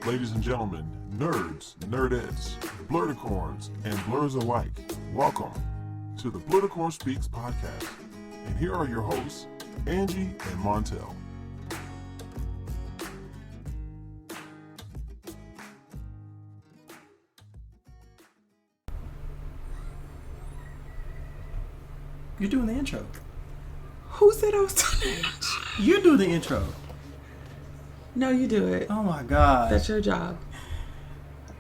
ladies and gentlemen, nerds, nerdettes, Blerdicorns, and blurs alike. Welcome to the Blerdicorn Speaks podcast. And here are your hosts, Angee and Montel. You're doing the intro. Who said I was doing the intro? You do the intro. No, you do it. Oh my God. That's your job.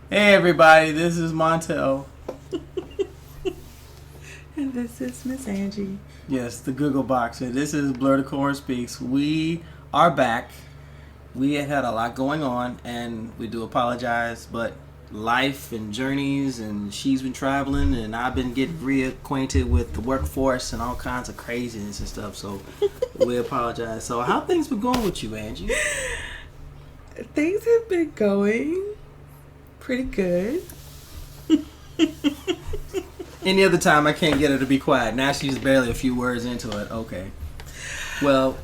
Hey everybody, this is Montel. And this is Miss Angee. Yes, the Google box. And this is Blerdicorn Speaks. We are back. We have had a lot going on and we do apologize, but life and journeys, and she's been traveling and I've been getting reacquainted with the workforce and all kinds of craziness and stuff, so we apologize. So how things been going with you, Angee? Things have been going pretty good. Any other time I can't get her to be quiet. Now she's barely a few words into it. Okay. Well,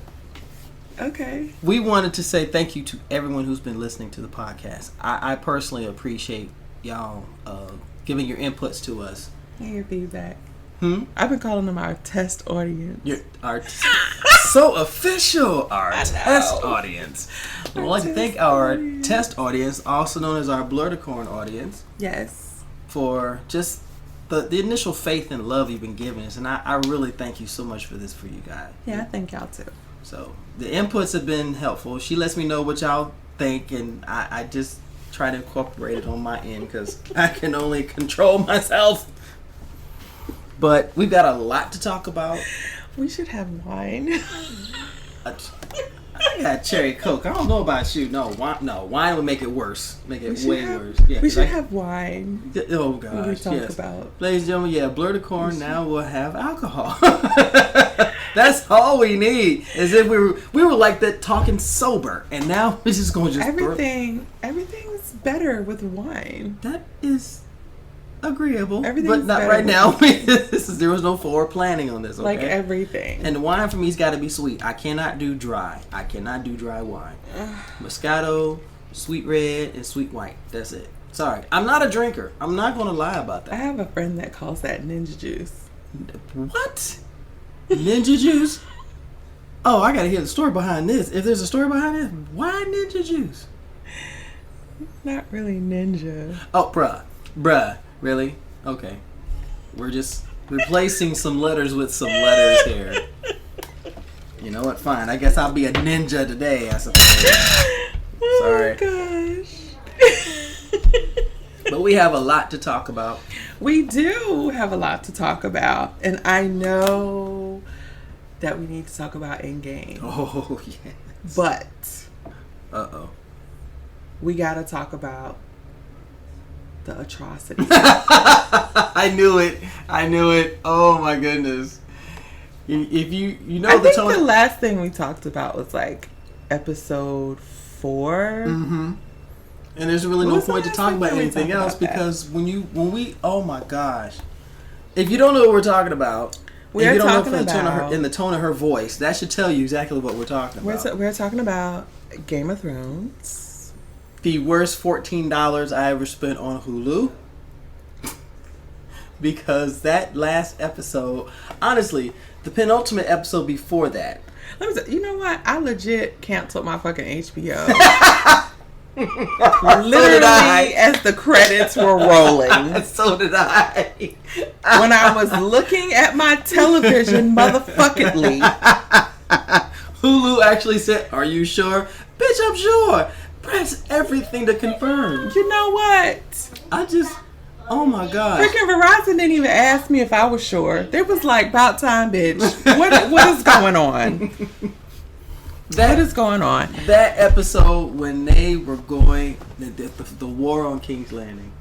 okay. We wanted to say thank you to everyone who's been listening to the podcast. I personally appreciate y'all giving your inputs to us. And your feedback. I've been calling them our test audience. So official, our test audience. We'd like to thank our test audience, also known as our Blerdicorn audience. Yes. For just the initial faith and love you've been giving us. And I really thank you so much for this for you guys. Yeah, I thank y'all too. So the inputs have been helpful. She lets me know what y'all think, and I just try to incorporate it on my end because I can only control myself. But we've got a lot to talk about. We should have wine. I got cherry Coke. I don't know about you. No, wine would make it worse. Make it way worse. Yeah, we should have wine. Oh gosh, when we talk yes. about. Ladies and gentlemen, yeah, Blerdicorn now will have alcohol. That's all we need. Is if we were like that talking sober, and now we're just going to just everything's better with wine. That is agreeable, but not better. right now. There was no forward planning on this. Okay? Like everything. And the wine for me's got to be sweet. I cannot do dry. I cannot do dry wine. Moscato, sweet red, and sweet white. That's it. Sorry, I'm not a drinker. I'm not going to lie about that. I have a friend that calls that ninja juice. What? Ninja juice? Oh, I gotta hear the story behind this. If there's a story behind it, why ninja juice? Not really ninja. Oh, bruh, really? Okay. We're just replacing some letters with some letters here. You know what? Fine. I guess I'll be a ninja today, I suppose. Sorry. Oh my gosh. But we have a lot to talk about. We do have a lot to talk about. And I know that we need to talk about Endgame. Oh, yes. But Uh-oh. we got to talk about the atrocity. I knew it. Oh, my goodness. If you know I the think tone. the last thing we talked about was like episode 4. Mm-hmm. And there's really no point to talk about anything else because when we oh my gosh, if you don't know what we're talking about, we're you don't talking know about in the tone of her voice, that should tell you exactly what we're talking about. We're talking about Game of Thrones. The worst $14 I ever spent on Hulu. Because that last episode, honestly, the penultimate episode before that. Let me say, you know what? I legit canceled my fucking HBO. Literally, as the credits were rolling. So did I. When I was looking at my television, motherfuckingly. Hulu actually said, "Are you sure?" Bitch, I'm sure. Press everything to confirm. You know what? Oh my gosh. Freaking Verizon didn't even ask me if I was sure. They was like, about time, bitch. What is going on? What is going on? That episode when they were going the war on King's Landing.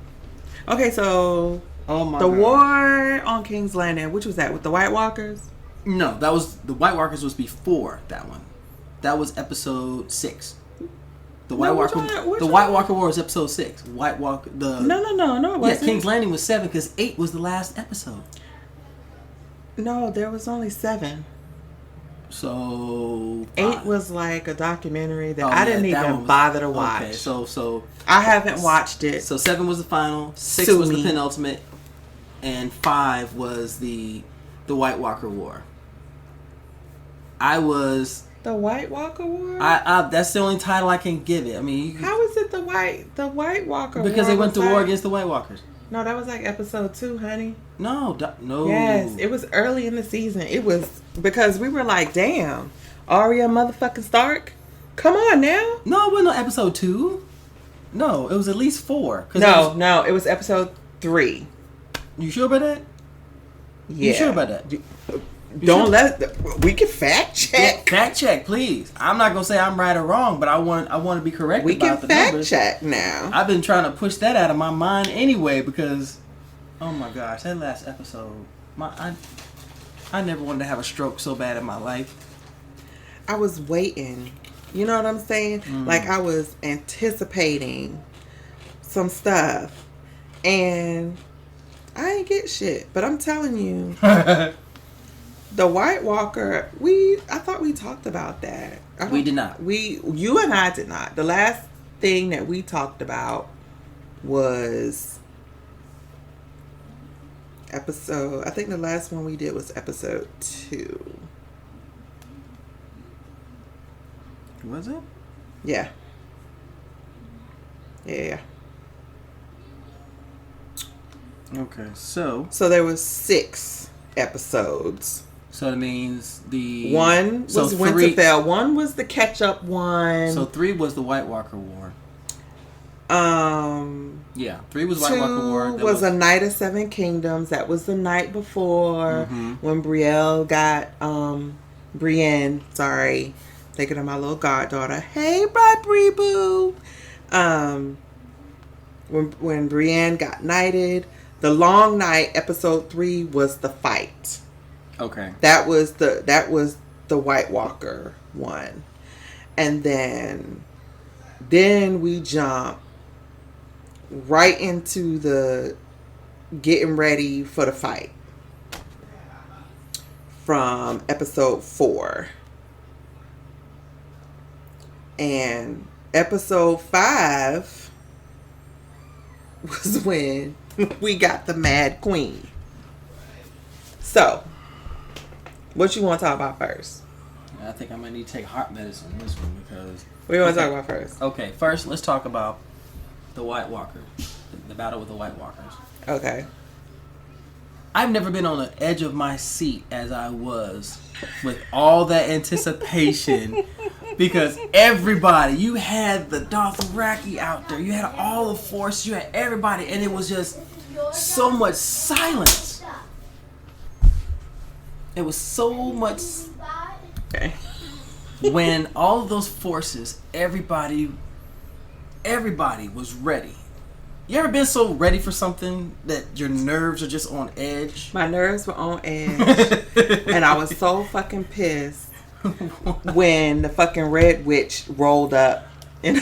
Okay, so the war on King's Landing, which was that with the White Walkers? No, that was the White Walkers was before that one. That was episode 6. The White Walker War was episode 6. White Walker No, it wasn't. Yeah, King's Landing was 7 because 8 was the last episode. No, there was only 7. So 8 was like a documentary that Oh, I didn't yeah, that one even was- bother to watch. Okay, so I haven't watched it. 7 was the final, 6 Sue was the me. penultimate, and 5 was the White Walker War. I was The White Walker War? I that's the only title I can give it. I mean, you can, How is it the White Walker War? because they went to was war like- against the White Walkers. No, that was like episode 2, honey. No. Yes, it was early in the season. It was because we were like, damn, Arya motherfucking Stark? Come on now. No, it wasn't on episode 2. No, it was at least 4. No, it was episode 3. You sure about that? Yeah. You sure about that? We can fact check. Fact check, please. I'm not gonna say I'm right or wrong, but I want to be correct We about can the fact numbers. check now. I've been trying to push that out of my mind anyway because, oh my gosh, that last episode, I never wanted to have a stroke so bad in my life. I was waiting. You know what I'm saying? Like I was anticipating some stuff, and I ain't get shit. But I'm telling you, the White Walker. I thought we talked about that. We did not. You and I did not. The last thing that we talked about was episode. I think the last one we did was episode 2. Was it? Yeah. Yeah. Okay, so So there was 6 episodes. that means the One so was 3 Winterfell. One was the catch-up one. So 3 was the White Walker War. Yeah, 3 was White 2 Walker War. There was a Night of 7 Kingdoms. That was the night before when Brienne, sorry, thinking of my little goddaughter. Hey, Bri Boo. When Brienne got knighted, the Long Night, episode 3 was the fight. Okay. That was the White Walker one, and then we jump right into the getting ready for the fight from episode 4, and episode 5 was when we got the Mad Queen. So, what you want to talk about first? I think I might need to take heart medicine on this one because. What do you want to talk about first? Okay, first let's talk about the White Walkers, the battle with the White Walkers. Okay. I've never been on the edge of my seat as I was with all that anticipation because everybody, you had the Dothraki out there, you had all the force, you had everybody, and it was just so much silence. It was so much. Okay. When all of those forces, everybody was ready. You ever been so ready for something that your nerves are just on edge? My nerves were on edge. And I was so fucking pissed when the fucking Red Witch rolled up. And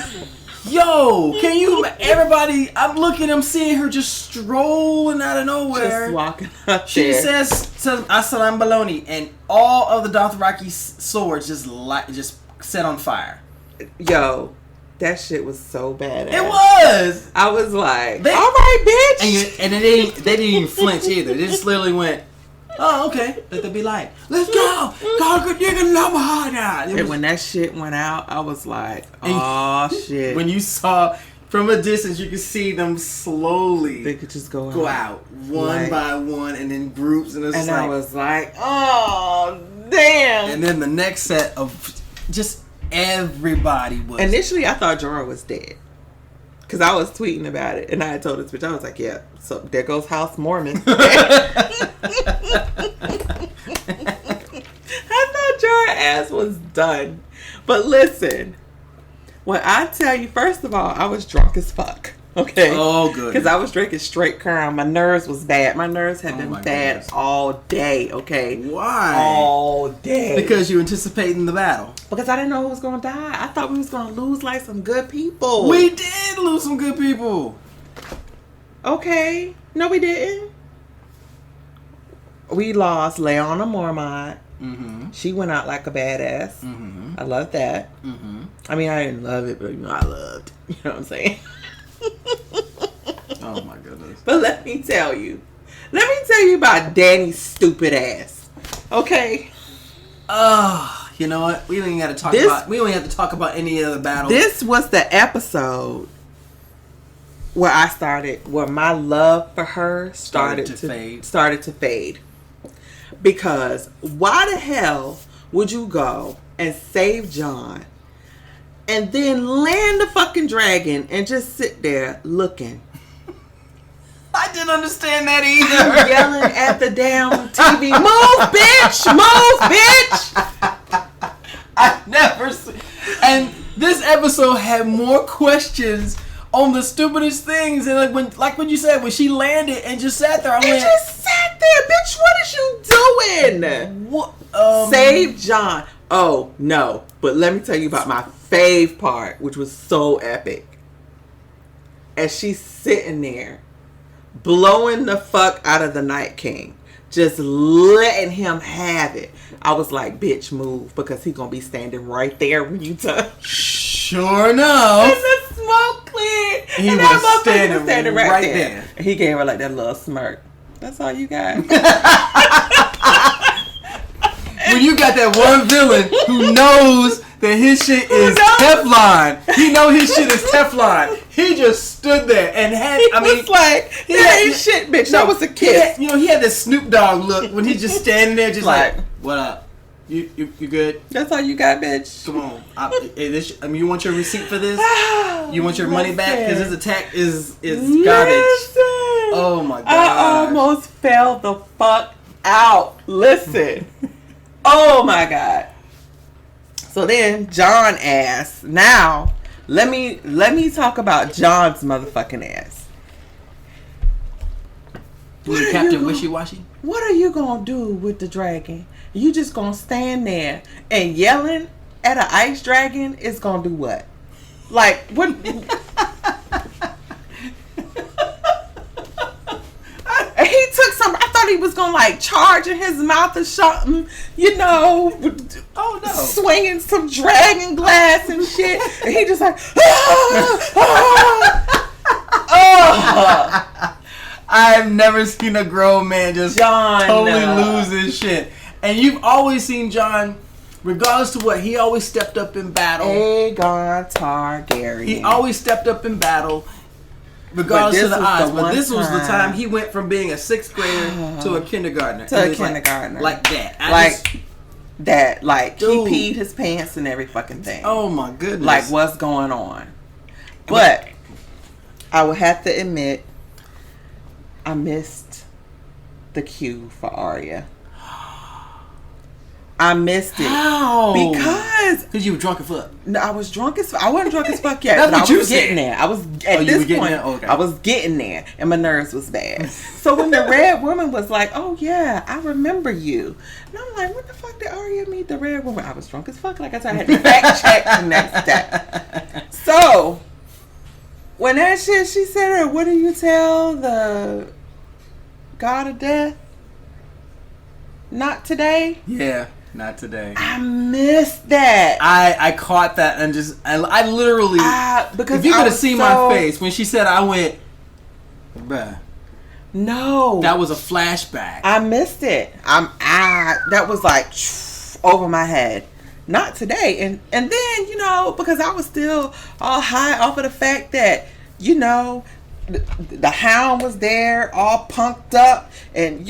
Yo, can you, everybody, I'm looking, I'm seeing her just strolling out of nowhere. just walking up She there. says, Assalam Baloney, and all of the Dothraki swords just set on fire. Yo, that shit was so badass. It was! I was like, They- all right, bitch. And they didn't even flinch either. They just literally went, oh, okay. Let them be like, let's go! Conquer nigga number harder! And when that shit went out, I was like, oh shit. When you saw from a distance, you could see them slowly They could just go out one Like- by one, and in groups, and it's And like, I was like, oh, damn. and then the next set of just everybody was. Initially, I thought Jorah was dead. Because I was tweeting about it. And I had told this bitch, I was like, yeah, so there goes House Mormon. I thought Jorah's ass was done. But listen, when I tell you, first of all, I was drunk as fuck. Okay? Oh, good. Because I was drinking straight Crown. My nerves was bad. My nerves had Oh, been my bad goodness. all day. Okay? Why? All day. Because you anticipating the battle. Because I didn't know who was going to die. I thought we was going to lose like some good people. We did lose some good people. Okay. No, we didn't. we lost Leona Mormont. Mm-hmm. She went out like a badass. Mm-hmm. I love that. Mm-hmm. I mean, I didn't love it, but I loved. You know what I'm saying? Oh my goodness. But let me tell you about Danny's stupid ass. Okay. You know what? We don't even have to talk about any other battles. This was the episode where my love for her started to fade. Because why the hell would you go and save John and then land the fucking dragon and just sit there looking? I didn't understand that either. Yelling at the damn TV, move, bitch! I never seen. And this episode had more questions on the stupidest things, and like when you said when she landed and just sat there, just sat there, bitch. What is you doing? What? Save John. Oh no! But let me tell you about my fave part, which was so epic. As she's sitting there, blowing the fuck out of the Night King, just letting him have it. I was like, bitch, move, because he gonna be standing right there when you touch. Sure enough. And the smoke cleared. He and was standing right there. He gave her like that little smirk. That's all you got. When you got that one villain who knows that his shit is Teflon. He know his shit is Teflon. He just stood there and had, he ain't shit, bitch. That was a kiss. He had this Snoop Dogg look when he's just standing there just like, what up? You good? That's all you got, bitch. Come on. You want your receipt for this? You want your money back? Because this attack is garbage. Oh my god. I almost fell the fuck out. Listen. Oh my god. So then John asked, now let me talk about John's motherfucking ass. Captain Wishy-Washy? What are you gonna do with the dragon? You just gonna stand there and yelling at an ice dragon is gonna do what? Like, what? He took some, I thought he was gonna like charge in his mouth or something, you know. Oh no. Swinging some dragon glass and shit. And he just like, I've never seen a grown man just totally lose his shit. And you've always seen John, regardless to what, he always stepped up in battle. Aegon Targaryen. He always stepped up in battle, regardless of the odds. But this was the time he went from being a 6th grader to a kindergartner. Like that. Like, dude. He peed his pants and every fucking thing. Oh my goodness. Like, what's going on? But I would have to admit, I missed the cue for Arya. I missed it. How? Because you were drunk as fuck. No, I was drunk as fuck. I wasn't drunk as fuck yet. That's but what I you was getting said. there. I was at this point. Okay. I was getting there, and my nerves was bad. So when the red woman was like, "Oh yeah, I remember you," and I'm like, "What the fuck did Arya meet the red woman?" I was drunk as fuck. Like I said, I had to fact check the next day. So when that shit, she said, "What do you tell the god of death? Not today." Yeah. Not today. I missed that. I caught that and just I literally because if you could have seen my face when she said, I went, bruh. No, that was a flashback. I missed it. That was like over my head. Not today. And then, you know, because I was still all high off of the fact that, you know, the hound was there all punked up and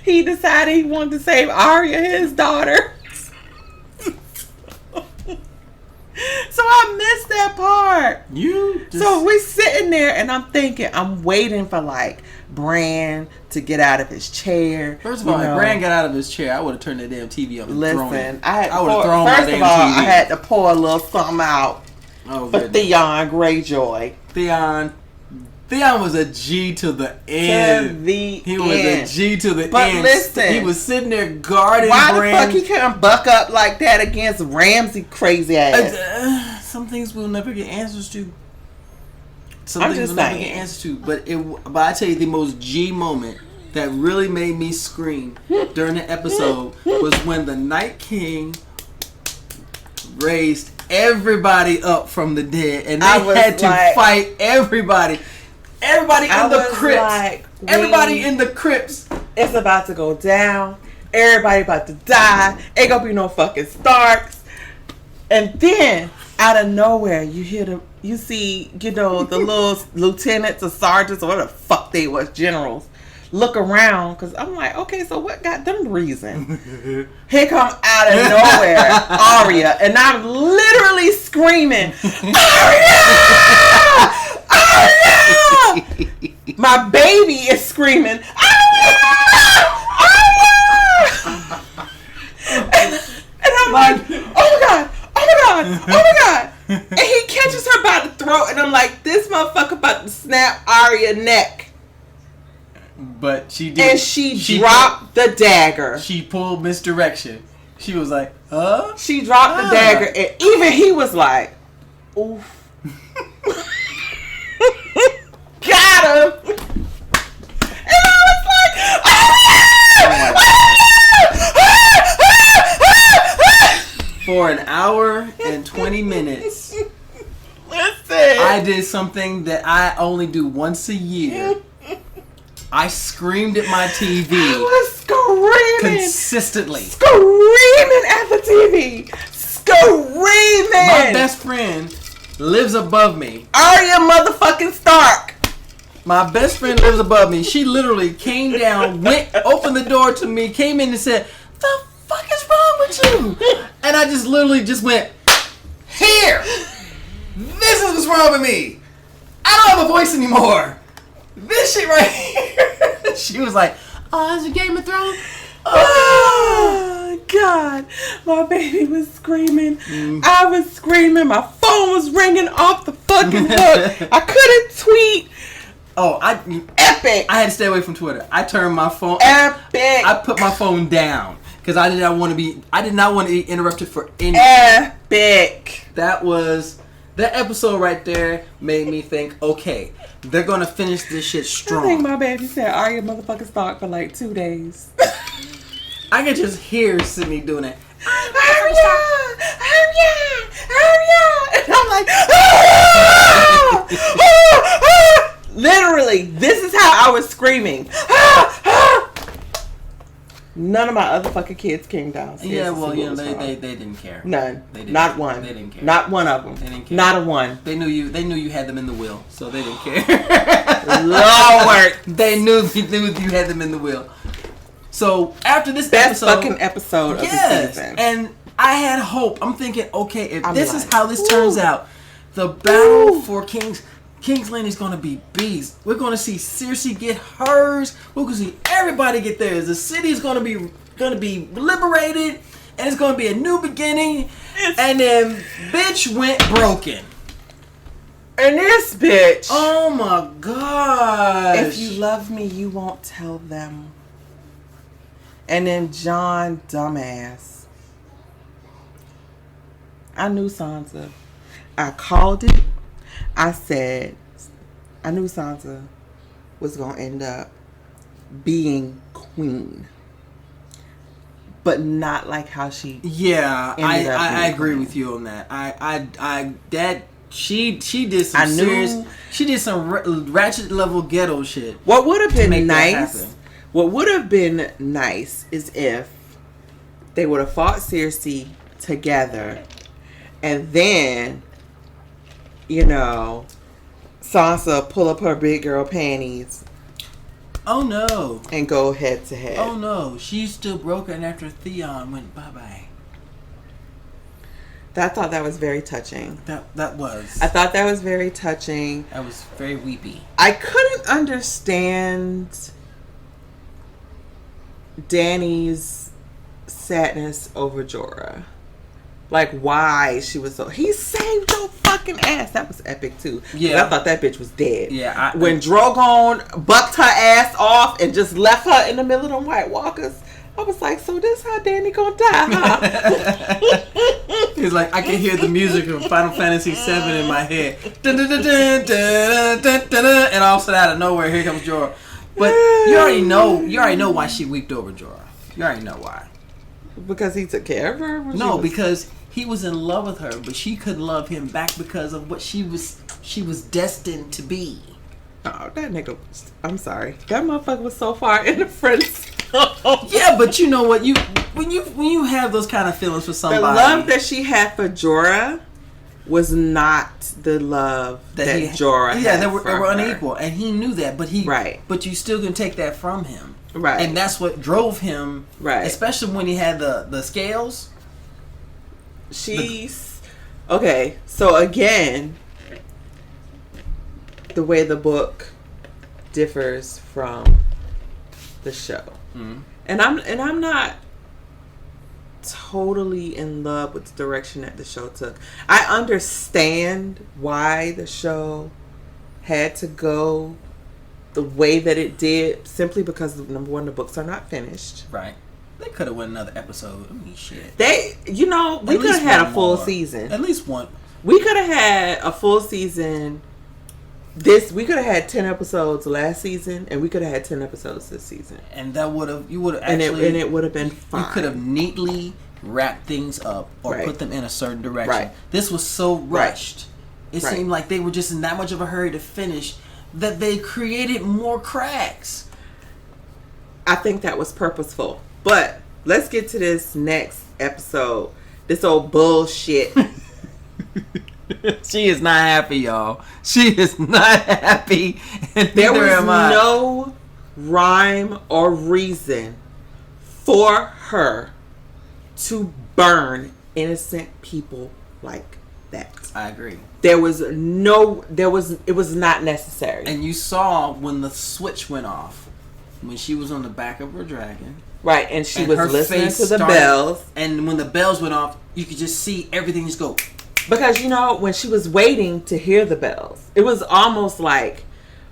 he decided he wanted to save Arya, his daughter. So I missed that part. So we sitting there and I'm thinking, I'm waiting for like Bran to get out of his chair. First of all, if Bran got out of his chair, I would have turned that damn TV on and thrown it. I would have thrown my damn TV. First of all, I had to pour a little something out for Theon Greyjoy. Theon was a G to the end. He was a G to the end. But listen, he was sitting there guarding Bran. Why the fuck he couldn't buck up like that against Ramsay crazy ass? Some things we'll never get answers to. some I'm things just we'll never saying. get answers to. But I tell you, the most G moment that really made me scream during the episode was when the Night King raised everybody up from the dead, and they had to fight everybody. Everybody in the crypts. Everybody in the crypts. It's about to go down. Everybody about to die. Ain't gonna be no fucking Starks. And then out of nowhere, you see, the little lieutenants or sergeants or whatever the fuck they was, generals, look around, because I'm like, okay, so what got them reason? Here come out of nowhere Arya, and I'm literally screaming, Arya! Arya! My baby is screaming, Arya! Arya! And I'm like, oh my god, oh my god, oh my god. And he catches her by the throat, and I'm like, this motherfucker about to snap Arya's neck. But she did. And she dropped the dagger. She pulled misdirection. She was like, huh? She dropped the dagger, and even he was like, oof. Got him. And I was like, for an hour and 20 minutes, listen, I did something that I only do once a year. I screamed at my TV. I was screaming. Consistently. Screaming at the TV. Screaming. My best friend lives above me. Arya motherfucking Stark. My best friend lives above me. She literally came down, opened the door to me, came in and said, the fuck is wrong with you? And I just literally just went, here. This is what's wrong with me. I don't have a voice anymore. This shit right here. She was like, oh, is it Game of Thrones? Oh, God. My baby was screaming. I was screaming. My phone was ringing off the fucking hook. I couldn't tweet. Oh, Epic. I had to stay away from Twitter. I turned my phone. Epic. I put my phone down because I did not want to be interrupted for anything. Epic. That episode right there made me think, okay, they're going to finish this shit strong. I think my baby said Arya motherfucking Stark for like 2 days. I can just hear Sydney doing it. Arya! And I'm like, literally, this is how I was screaming. None of my other fucking kids came downstairs. Yeah, well, they didn't care. None. They didn't. Not one. They didn't care. Not one of them. They didn't care. Not a one. They knew you had them in the will, so they didn't care. Lord. They knew you had them in the will. So after this best episode, fucking episode of the season. And I had hope. I'm thinking, okay, if this is how this ooh. turns out, the battle for King's Landing is going to be beast. We're going to see Cersei get hers. We're going to see everybody get theirs. The city is going to be liberated, and it's going to be a new beginning. And then bitch went broken. And this bitch. Oh my gosh. If you love me, you won't tell them. And then John, dumbass. I knew Sansa. I called it. I said, I knew Sansa was going to end up being queen. But not like how she ended up I agree queen. with you on that. She did some ratchet level ghetto shit. What would have make been that nice? happen. What would have been nice is if they would have fought Cersei together, and then, Sansa pull up her big girl panties. Oh no! And go head to head. Oh no! She's still broken after Theon went bye bye. I thought that was very touching. That was. I thought that was very touching. That was very weepy. I couldn't understand Dany's sadness over Jorah. Like, why she was so... He saved your fucking ass. That was epic, too. Yeah. I thought that bitch was dead. Yeah. When Drogon bucked her ass off and just left her in the middle of them White Walkers, I was like, so this how Danny gonna die, huh? He's like, I can hear the music of Final Fantasy VII in my head. Dun, dun, dun, dun, dun, dun, dun, dun, and all of a sudden, out of nowhere, here comes Jorah. But you already know why she weeped over Jorah. You already know why. Because he took care of her? No, because he was in love with her, but she couldn't love him back because of what she was destined to be. Oh, that nigga, I'm sorry. That motherfucker was so far in the friends. Yeah, but you know what? When you have those kind of feelings for somebody, the love that she had for Jorah was not the love that Jorah had. Yeah, they were unequal, and he knew that. But right. But you still can take that from him, right? And that's what drove him, right? Especially when he had the scales. Okay. So again, the way the book differs from the show. Mm-hmm. And I'm not totally in love with the direction that the show took. I understand why the show had to go the way that it did, simply because number one, the books are not finished. Right. They could have went another episode. I mean, shit. We could have had a full season. At least one. We could have had a full season. We could have had 10 episodes last season, and we could have had 10 episodes this season. And you would have actually, and it would have been fine. You could have neatly wrapped things up or right. put them in a certain direction. Right. This was so rushed. Right. It right. seemed like they were just in that much of a hurry to finish that they created more cracks. I think that was purposeful. But let's get to this next episode. This old bullshit. She is not happy, y'all. She is not happy. There was no rhyme or reason for her to burn innocent people like that. I agree. It was not necessary. And you saw when the switch went off, when she was on the back of her dragon. Right, and she was listening to the bells. And when the bells went off, you could just see everything just go. Because, when she was waiting to hear the bells, it was almost like,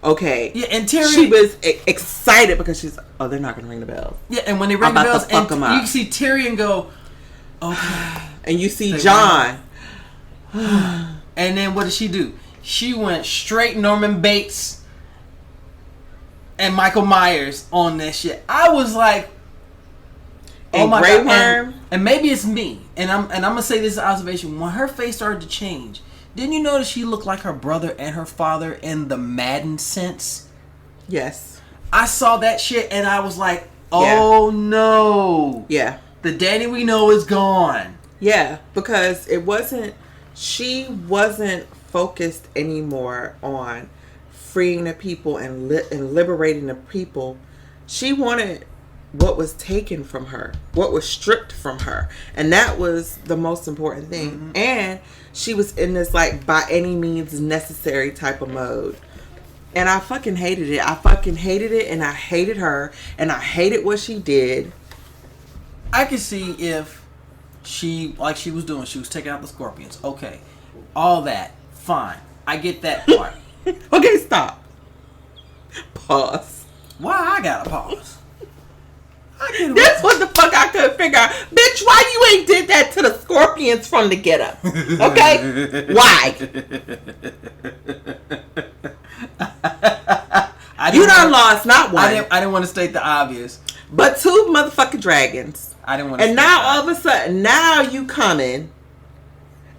okay. Yeah, and Tyrion... She was excited because they're not going to ring the bells. Yeah, and when they ring the bells, and you can see Tyrion go, okay. And you see Jon. And then what did she do? She went straight Norman Bates and Michael Myers on that shit. I was like, oh my God. And maybe it's me. And I'm gonna say this observation. When her face started to change, didn't you notice she looked like her brother and her father in the Madden sense? Yes. I saw that shit and I was like, oh no. Yeah. The Danny we know is gone. Yeah, because she wasn't focused anymore on freeing the people and liberating the people. She wanted what was taken from her, what was stripped from her, and that was the most important thing. Mm-hmm. And she was in this by any means necessary type of mode, and I fucking hated it. And I hated her, and I hated what she did. I could see if she was doing, she was taking out the scorpions. Okay, all that fine. I get that part. Okay, stop. Pause. Why I gotta pause? That's what the fuck I couldn't figure out. Bitch, why you ain't did that to the scorpions from the get up? Okay? Why? You done lost not one. I didn't want to state the obvious. But 2 motherfucking dragons. I didn't want to. And now all of a sudden, now you coming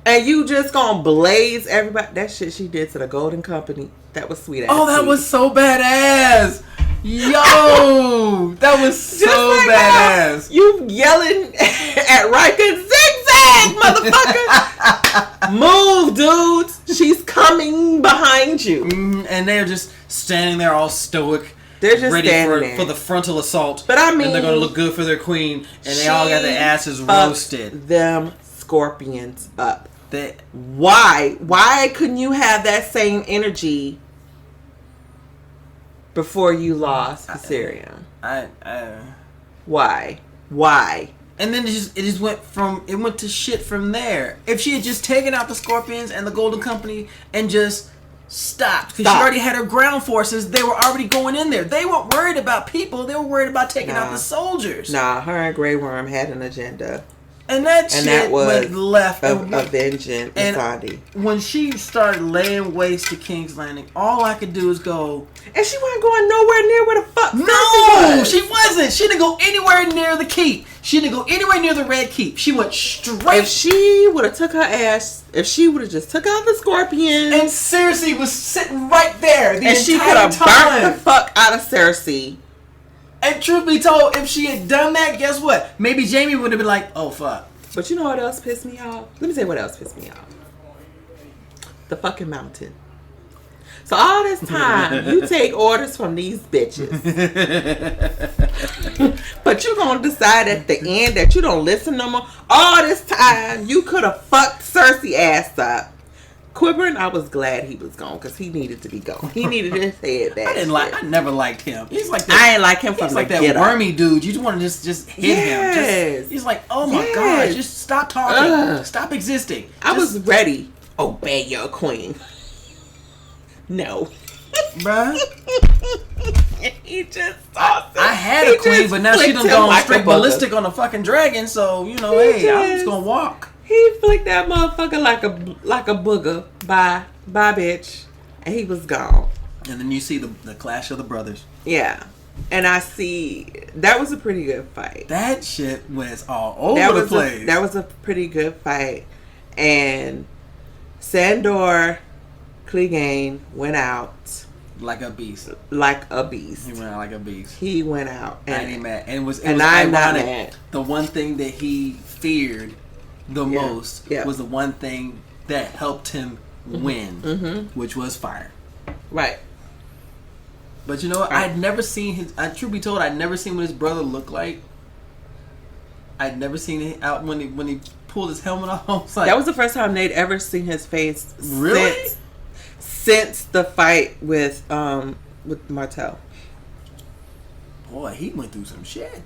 and you just gonna blaze everybody. That shit she did to the Golden Company. That was sweet ass. Oh, that was so badass. Yo, that was so badass. You yelling at Riker, zigzag, motherfucker. Move, dudes. She's coming behind you. And they're just standing there all stoic. They're just ready standing for the frontal assault. But I mean, and they're going to look good for their queen. And they all got their asses roasted. Them scorpions up. Why? Why couldn't you have that same energy before you lost Viserion? Why? And then it just went to shit from there. If she had just taken out the scorpions and the Golden Company and just stopped. Because she already had her ground forces. They were already going in there. They weren't worried about people. They were worried about taking out the soldiers. Nah, her and Grey Worm had an agenda. And that shit went left. Avenging Masandi. When she started laying waste to King's Landing, all I could do is go... And she wasn't going nowhere near where the fuck No! She wasn't! She didn't go anywhere near the keep. She didn't go anywhere near the Red Keep. She went straight... If she would have took her ass... If she would have just took out the Scorpion... And Cersei was sitting right there the and she could have burnt the fuck out of Cersei. And truth be told, if she had done that, guess what? Maybe Jamie would have been like, oh, fuck. But you know what else pissed me off? Let me tell you what else pissed me off. The fucking mountain. So all this time, you take orders from these bitches. But you gonna decide at the end that you don't listen no more? All this time, you could have fucked Cersei ass up. Quibbern, I was glad he was gone because he needed to be gone. He needed his head back. I never liked him. He's like that. I ain't like him from the that wormy dude. You just want to just hit him. He's like, oh my god, just stop talking, stop existing. I was ready. Obey your queen. No, bruh. He just saw I had a queen, but now she done gone straight ballistic on a fucking dragon. So you know, hey, I'm just gonna walk. He flicked that motherfucker like a booger. Bye, bitch. And he was gone. And then you see the clash of the brothers. Yeah. And I see... That was a pretty good fight. That shit was all over the place. That was a pretty good fight. And Sandor Clegane went out. Like a beast. He went out like a beast. He went out. And I ain't mad. And it was I'm ironic. not mad. The one thing that he feared the most was the one thing that helped him win, which was fire. Right. But you know what? I'd never seen his... truth be told, I'd never seen what his brother looked like. I'd never seen it out when he pulled his helmet off. I was like, that was the first time they'd ever seen his face. Really? Since the fight with Martell. Boy, he went through some shit.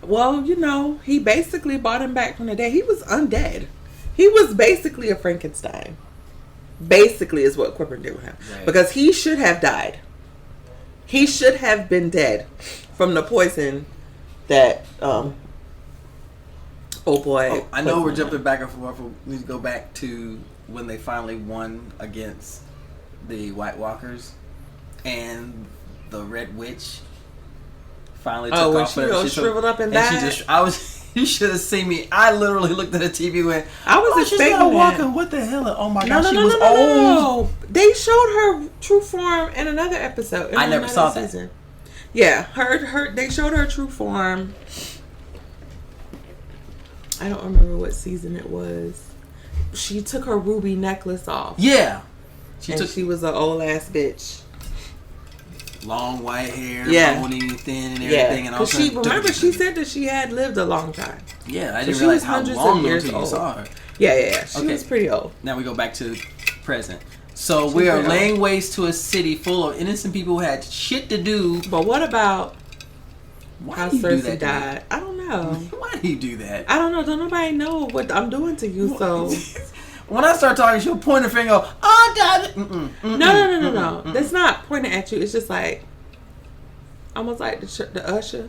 Well, you know, he basically brought him back from the dead. He was undead. He was basically a Frankenstein. Basically is what Quibbern did with him. Right. Because he should have died. He should have been dead from the poison that, oh boy. I know we're jumping back and forth. We need to go back to when they finally won against the White Walkers and the Red Witch. Finally took off. When she shriveled up and died. You should have seen me. I literally looked at the TV and went, I was expecting that. Walking. What the hell? Oh my god, she was old. No. They showed her true form in another episode. I never saw that. Yeah, they showed her true form. I don't remember what season it was. She took her ruby necklace off. Yeah. She was an old ass bitch. Long white hair, bony, thin, and everything. Yeah, and all she said that she had lived a long time. Yeah, I didn't realize how long until you saw her. Yeah. She was pretty old. Now we go back to present. So we are laying waste to a city full of innocent people who had shit to do. But what about how Cersei died? I don't know. Why do you do that? I don't know. Don't nobody know what I'm doing to you, so... When I start talking, she'll point her finger and go, oh, God. No. That's not pointing at you. It's just like, almost like the usher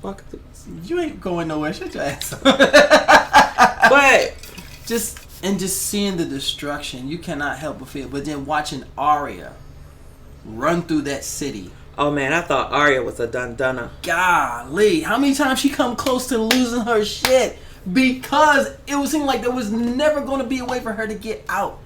walking through. You ain't going nowhere. Shut your ass up. But just seeing the destruction, you cannot help but feel. But then watching Arya run through that city. Oh, man, I thought Arya was a dun-dunner. Golly. How many times she come close to losing her shit? Because it would seem like there was never going to be a way for her to get out.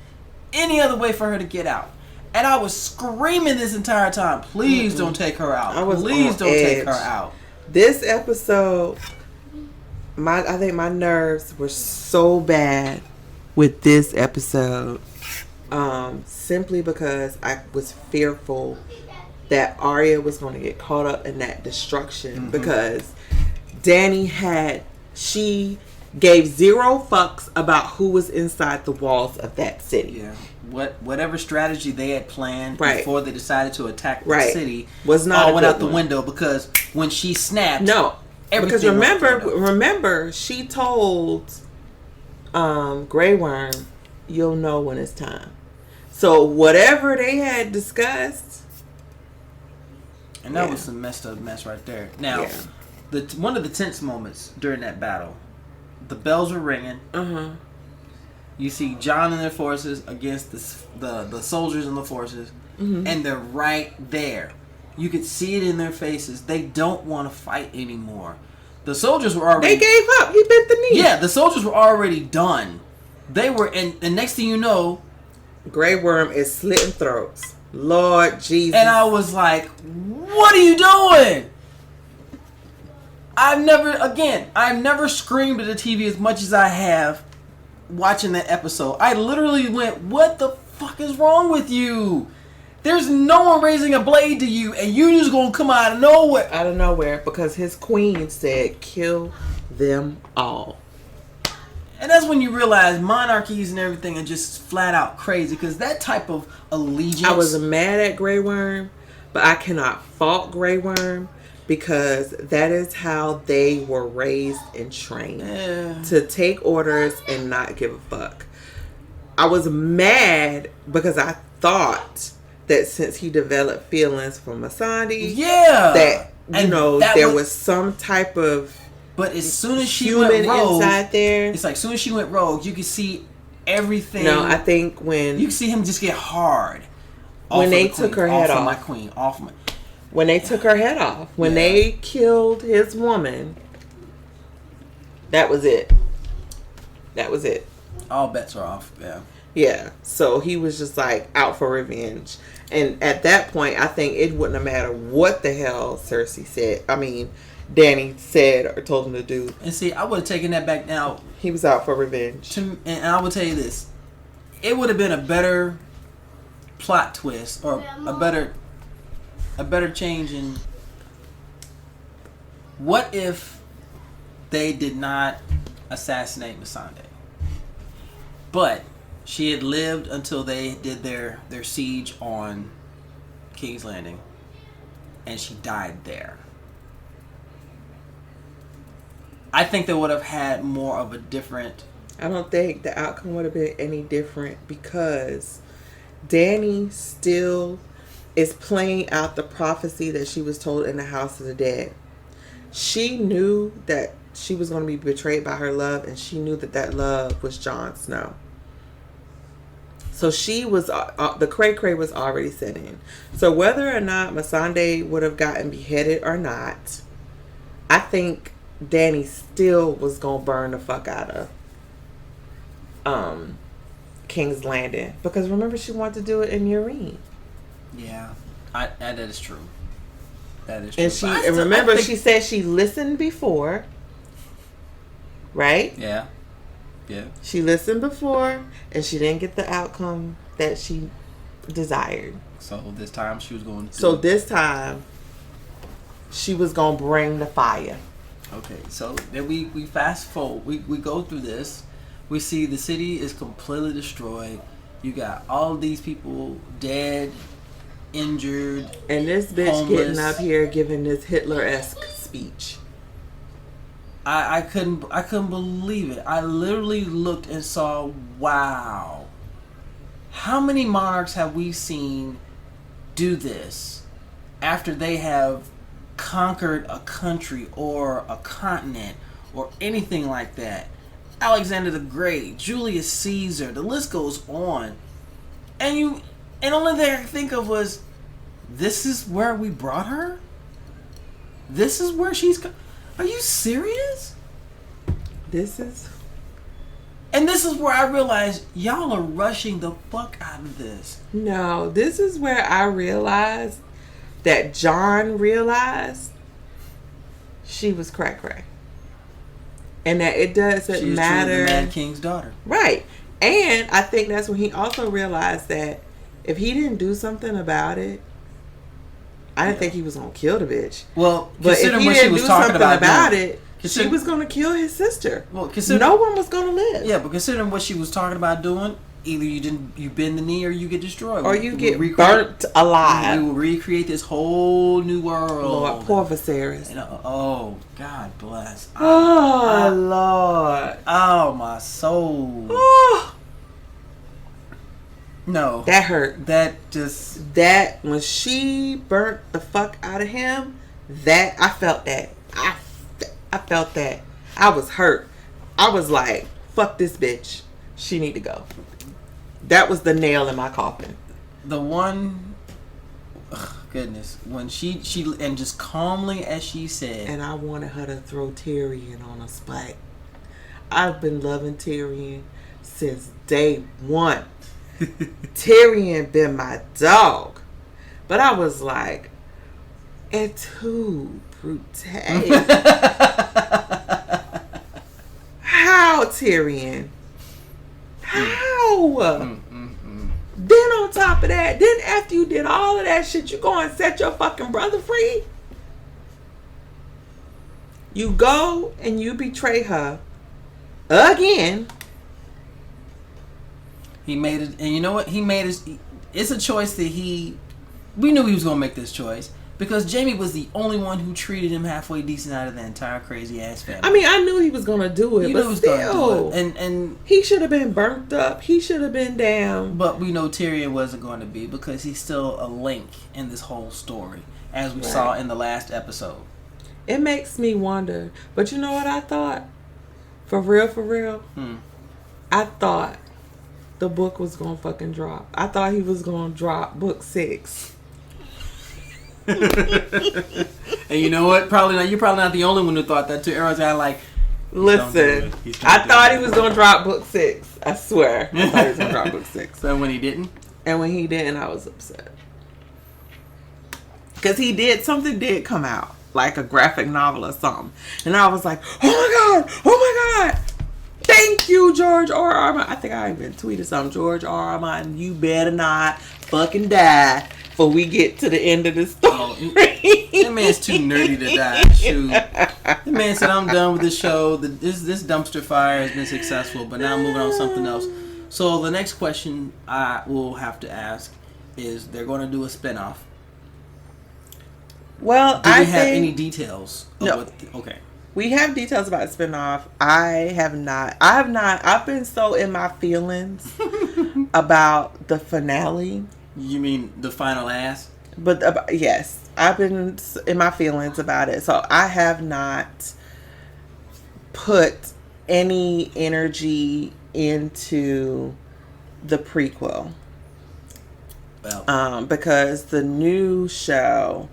Any other way for her to get out. And I was screaming this entire time, please don't take her out. Please don't take her out. This episode, I think my nerves were so bad with this episode. Simply because I was fearful that Arya was going to get caught up in that destruction. Because Dany she gave zero fucks about who was inside the walls of that city. Yeah. Whatever strategy they had planned before they decided to attack the city was not went out the window because when she snapped, because remember she told Grey Worm, you'll know when it's time. So whatever they had discussed, and that was some messed up mess right there. Now, one of the tense moments during that battle, the bells were ringing. You see John and their forces against the soldiers and the forces, and they're right there. You could see it in their faces. They don't want to fight anymore. The soldiers were already... They gave up. He bent the knee. Yeah, the soldiers were already done. They were... And next thing you know... Grey Worm is slitting throats. Lord Jesus. And I was like, what are you doing? I've never screamed at the TV as much as I have watching that episode. I literally went, what the fuck is wrong with you? There's no one raising a blade to you, and you just gonna come out of nowhere. Out of nowhere, because his queen said, kill them all. And that's when you realize monarchies and everything are just flat out crazy, because that type of allegiance... I was mad at Grey Worm, but I cannot fault Grey Worm, because that is how they were raised and trained. To take orders and not give a fuck. I was mad because I thought that since he developed feelings for Masandi, that there was some type of but as soon as she human went rogue, inside there. It's like as soon as she went rogue, you could see everything. No, I think when you can see him just get hard when they took her head off. My queen, off my. When they took her head off, when they killed his woman, that was it. That was it. All bets are off. Yeah. Yeah. So he was just like out for revenge. And at that point, I think it wouldn't have mattered what the hell Cersei said. I mean, Danny said or told him to do. And see, I would have taken that back now. He was out for revenge. And I will tell you this. It would have been a better plot twist or a better change in what if they did not assassinate Missandei, but she had lived until they did their siege on King's Landing, and she died there. I think they would have had more of a different... I don't think the outcome would have been any different because Dany still is playing out the prophecy that she was told in the House of the Dead. She knew that she was going to be betrayed by her love, and she knew that that love was Jon Snow. So she was, the cray-cray was already set in. So whether or not Missandei would have gotten beheaded or not, I think Dany still was going to burn the fuck out of King's Landing. Because remember, she wanted to do it in Meereen. Yeah, that is true. That is true. And remember, she said she listened before, right? Yeah. Yeah. She listened before, and she didn't get the outcome that she desired. So this time she was going to... this time, she was going to bring the fire. Okay, so then we fast forward. We go through this. We see the city is completely destroyed. You got all these people dead, injured, and this bitch homeless. Getting up here giving this Hitler-esque speech. I couldn't believe it. I literally looked and saw, wow. How many monarchs have we seen do this after they have conquered a country or a continent or anything like that? Alexander the Great, Julius Caesar, the list goes on. And only thing I could think of was, this is where we brought her? This is where she's... Are you serious? This is where I realized y'all are rushing the fuck out of this. No, this is where I realized that John realized she was cray-cray. And that it doesn't matter. She was the Mad King's daughter. Right. And I think that's when he also realized that if he didn't do something about it, I didn't think he was going to kill the bitch. Well, but if he didn't do something about it, she was going to kill his sister. Well, no one was going to live. Yeah, but considering what she was talking about doing, either you bend the knee or you get destroyed. Or you get burnt alive. We will recreate this whole new world. Lord, poor Viserys. Oh, God bless. Lord. Oh, my soul. No. That hurt. That When she burnt the fuck out of him, that I felt that. I felt that. I was hurt. I was like, fuck this bitch. She need to go. That was the nail in my coffin. The one, goodness, when she and just calmly as she said, and I wanted her to throw Tyrion on a spike. I've been loving Tyrion since day one. Tyrion been my dog. But I was like, et tu, brute. How, Tyrion? How? Then on top of that, then after you did all of that shit, you go and set your fucking brother free? You go and you betray her again. He made it, and you know what? He made it. It's a choice that we knew he was going to make this choice. Because Jamie was the only one who treated him halfway decent out of the entire crazy ass family. I mean, I knew he was gonna do it, but still, and he should have been burnt up. He should have been down. But we know Tyrion wasn't going to be, because he's still a link in this whole story, as we saw in the last episode. It makes me wonder. But you know what I thought? For real, I thought the book was gonna fucking drop. I thought he was gonna drop book 6. And you know what? You're probably not the only one who thought that too. Everyone's like, listen, I thought he was gonna drop book 6. I swear, I thought he was gonna drop book 6. So when he didn't, I was upset because something did come out, like a graphic novel or something, and I was like, oh my god, thank you, George R.R. Martin. I think I even tweeted something. George R.R. Martin, you better not fucking die before we get to the end of the story. That man's too nerdy to die. Shoot. The man said, I'm done with this show. This dumpster fire has been successful, but now I'm moving on to something else. So the next question I will have to ask is, they're going to do a spinoff. Well, do we have any details? No. Okay. We have details about spinoff. I have not. I've been so in my feelings about the finale. You mean the final ass? But yes, I've been in my feelings about it. So I have not put any energy into the prequel. Well, because the new show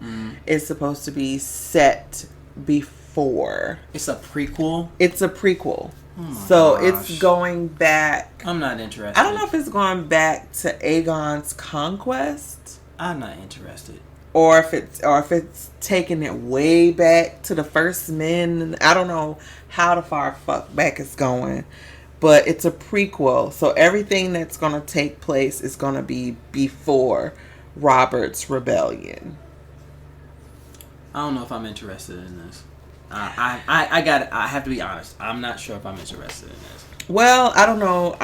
is supposed to be set before. It's a prequel? It's a prequel. Oh so gosh. It's going back. I'm not interested. I don't know if it's going back to Aegon's conquest. I'm not interested. Or if it's taking it way back to the first men. I don't know how the far fuck back it's going. But it's a prequel. So everything that's going to take place is going to be before Robert's rebellion. I don't know if I'm interested in this. I have to be honest. I'm not sure if I'm interested in this. Well, I don't know.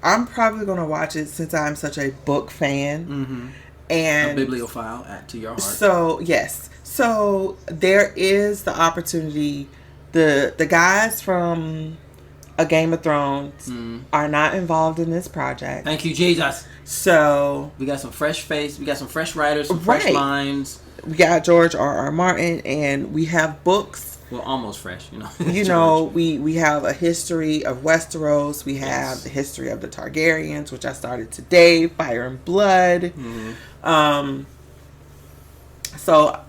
I'm probably going to watch it since I'm such a book fan. Mm-hmm. And a bibliophile to your heart. So, yes. So, there is the opportunity. The guys from A Game of Thrones are not involved in this project. Thank you, Jesus. So, we got some fresh face. We got some fresh writers, some fresh lines. We got George R.R. Martin, and we have books. Well, almost fresh, you know. You know, we have a history of Westeros. We have the history of the Targaryens, which I started today, Fire and Blood. Mm-hmm. So,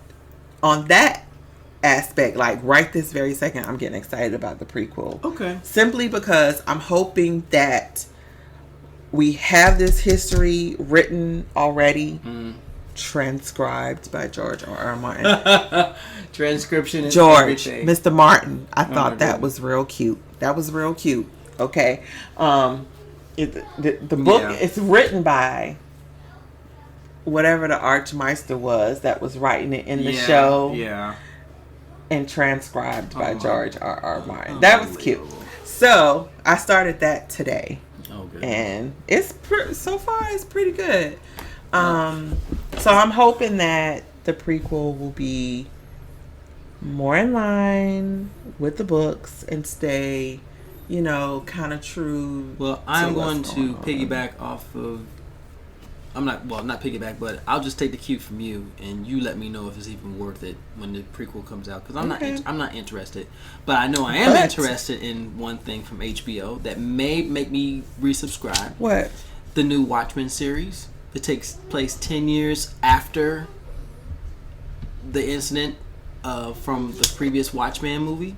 on that aspect, like right this very second, I'm getting excited about the prequel. Okay. Simply because I'm hoping that we have this history written already. Transcribed by George R.R. Martin. Transcription is George, everything. Mr. Martin. I thought that was real cute. That was real cute. Okay. The book is written by whatever the Archmeister was that was writing it in the show. Yeah. And transcribed by George R.R. Martin. That was cute. So I started that today. Oh, good. And it's so far it's pretty good. So I'm hoping that the prequel will be more in line with the books and stay, you know, kind of true. Well, I'm going to piggyback off of not piggyback, but I'll just take the cue from you, and you let me know if it's even worth it when the prequel comes out. Because I'm not interested, but I know I am interested in one thing from HBO that may make me resubscribe. What? The new Watchmen series. It takes place 10 years after the incident from the previous Watchmen movie.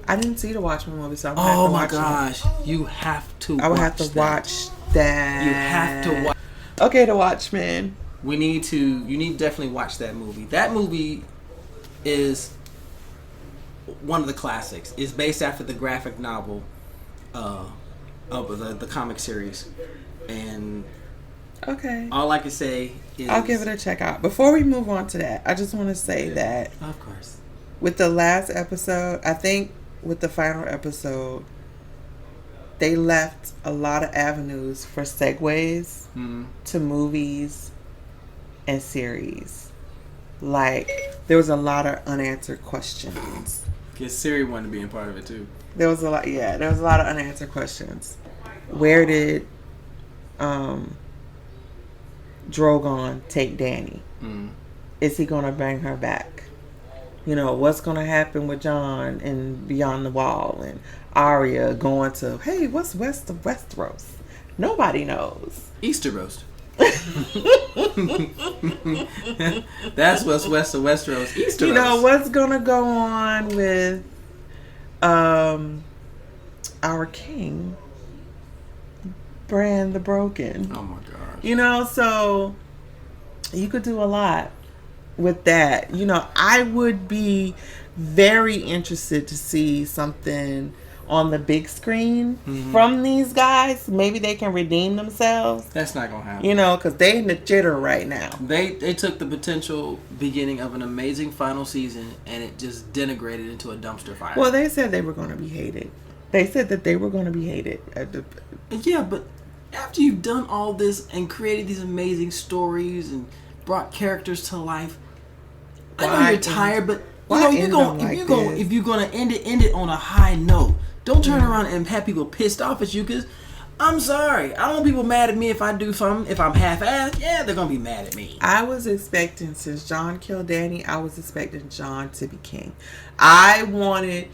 I didn't see the Watchmen movie, so I'm gonna have to watch it. Oh my gosh, you have to. I would have to watch that. You have to watch. Okay, The Watchmen. You need to definitely watch that movie. That movie is one of the classics. It's based after the graphic novel of the comic series. And okay, all I can say is I'll give it a check out. Before we move on to that, I just want to say that of course, with the last episode, I think with the final episode, they left a lot of avenues for segues to movies and series. Like, there was a lot of unanswered questions. Because Siri wanted to be a part of it too. There was a lot of unanswered questions. Where did Drogon take Dany? Is he gonna bring her back? You know, what's gonna happen with Jon and Beyond the Wall, and Arya going to, hey, what's west of Westeros? Nobody knows. Easter roast. That's what's west of Westeros. Easter roast. You know, what's gonna go on with our king, Bran the Broken? Oh my gosh. You know, so you could do a lot with that. You know, I would be very interested to see something on the big screen from these guys. Maybe they can redeem themselves. That's not gonna happen. You know, because they in the jitter right now. They took the potential beginning of an amazing final season and it just denigrated into a dumpster fire. Well, they said they were going to be hated. They said that they were going to be hated. Yeah, but after you've done all this and created these amazing stories and brought characters to life, I know you're tired, but if you're gonna end it on a high note. Don't turn around and have people pissed off at you, because I'm sorry, I don't want people mad at me if I do something. If I'm half-assed, yeah, they're gonna be mad at me. I was expecting, since Jon killed Dany, I was expecting Jon to be king. I wanted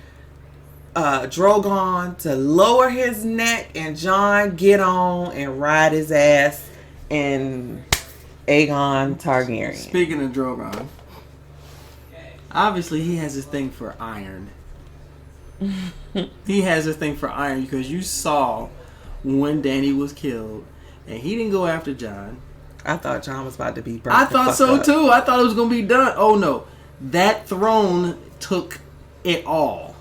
Drogon to lower his neck and Jon get on and ride his ass in Aegon Targaryen. Speaking of Drogon, obviously he has this thing for iron. He has a thing for iron, because you saw when Dany was killed and he didn't go after Jon. I thought Jon was about to be burnt. I thought so too. I thought it was gonna be done. Oh no, that throne took it all.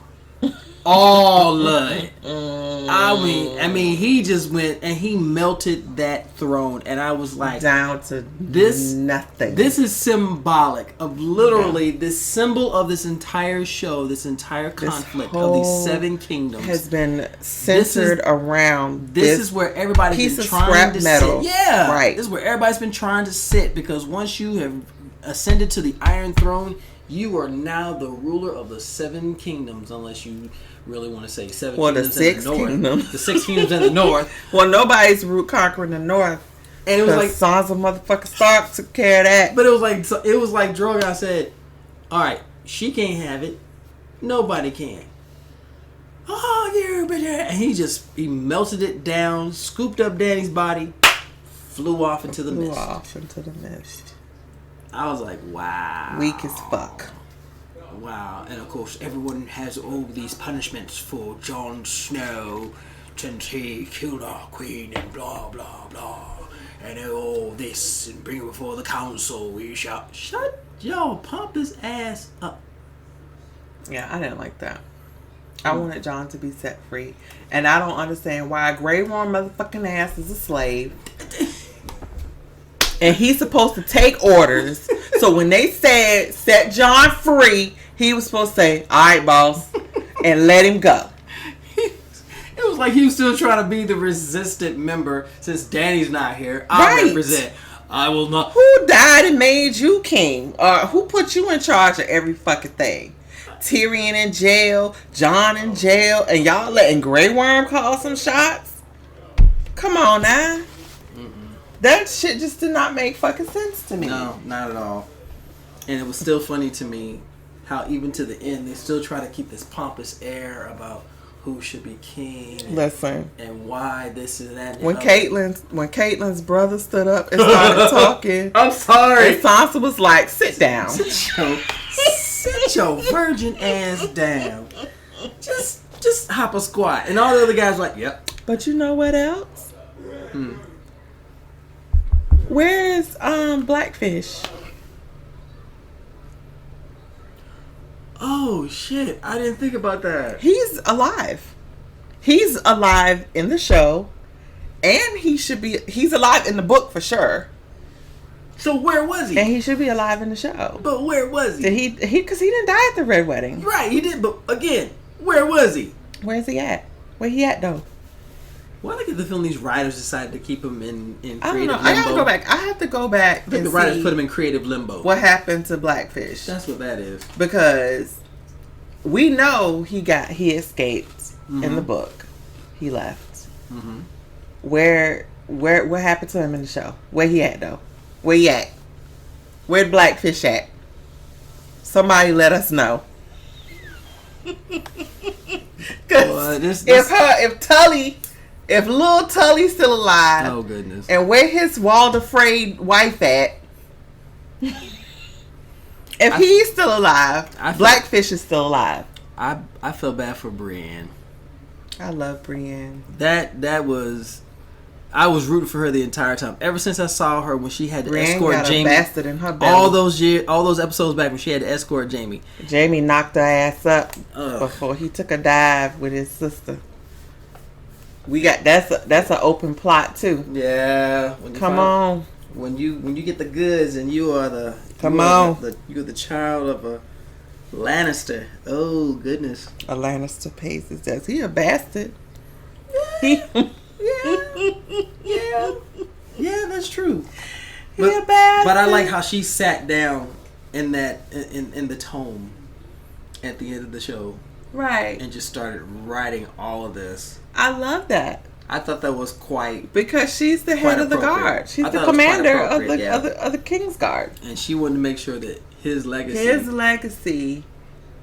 All of it. I mean, he just went and he melted that throne, and I was like, down to nothing. This is symbolic of literally this symbol of this entire show, this entire conflict of these 7 kingdoms has been centered around. This is where everybody's been trying to sit. Yeah, right. This is where everybody's been trying to sit, because once you have ascended to the Iron Throne, you are now the ruler of the 7 kingdoms, unless you really want to say 7 kingdoms the 6 in the north. kingdoms. The 6 kingdoms in the north. Well, nobody's conquering the north. And it was like Sansa motherfucking Stark took care of that. But it was like Drogon said, all right, she can't have it. Nobody can. Oh, you bitch. And he melted it down, scooped up Dany's body, flew off into the mist. I was like, wow. Weak as fuck. Wow. And of course, everyone has all these punishments for Jon Snow since he killed our queen and blah, blah, blah. And all this, and bring it before the council. We shall shut y'all pompous ass up. Yeah, I didn't like that. I wanted Jon to be set free. And I don't understand why a Grey Worm motherfucking ass is a slave. And he's supposed to take orders. So when they said set Jon free, he was supposed to say, all right, boss, and let him go. It was like he was still trying to be the resistant member. Since Dany's not here, I represent. I will not. Who died and made you king? Who put you in charge of every fucking thing? Tyrion in jail, Jon in jail, and y'all letting Grey Worm call some shots? Come on now. That shit just did not make fucking sense to me. No, not at all. And it was still funny to me how even to the end they still try to keep this pompous air about who should be king. Listen. And why this and that. And when Caitlyn's brother stood up and started talking. I'm sorry. And Sansa was like, sit down. Sit your virgin ass down. Just hop a squat. And all the other guys were like, yep. But you know what else? Where is Blackfish? Oh shit, I didn't think about that. He's alive. He's alive in the show. And he's alive in the book for sure. So where was he? And he should be alive in the show. But where was he? Because he didn't die at the Red Wedding. Right, he did, but again, where was he? Where's he at? Where he at though? Why did the film these writers decided to keep him in creative I don't know. limbo? I gotta go back. I have to go back. I think the writers put him in creative limbo. What happened to Blackfish? That's what that is. Because we know he escaped in the book. He left. Mm-hmm. What happened to him in the show? Where he at though? Where he at? Where'd Blackfish at? Somebody let us know. If little Tully's still alive, oh goodness, and where his Walder Frey wife at? If he's still alive, Blackfish is still alive. I feel bad for Brienne. I love Brienne. I was rooting for her the entire time. Ever since I saw her when she had to Brienne escort got Jamie. A bastard in her belly. All those episodes back when she had to escort Jamie. Jamie knocked her ass up before he took a dive with his sister. We got that's an open plot too. Yeah. Come on. When you get the goods and you are the you're the child of a Lannister. Oh goodness. A Lannister pays his debts. He a bastard. Yeah, that's true. He a bastard. But I like how she sat down in the tome at the end of the show. Right. And just started writing all of this. I love that. I thought that was quite because she's the head of the guard. She's the commander of the King's Guard. And she wanted to make sure that his legacy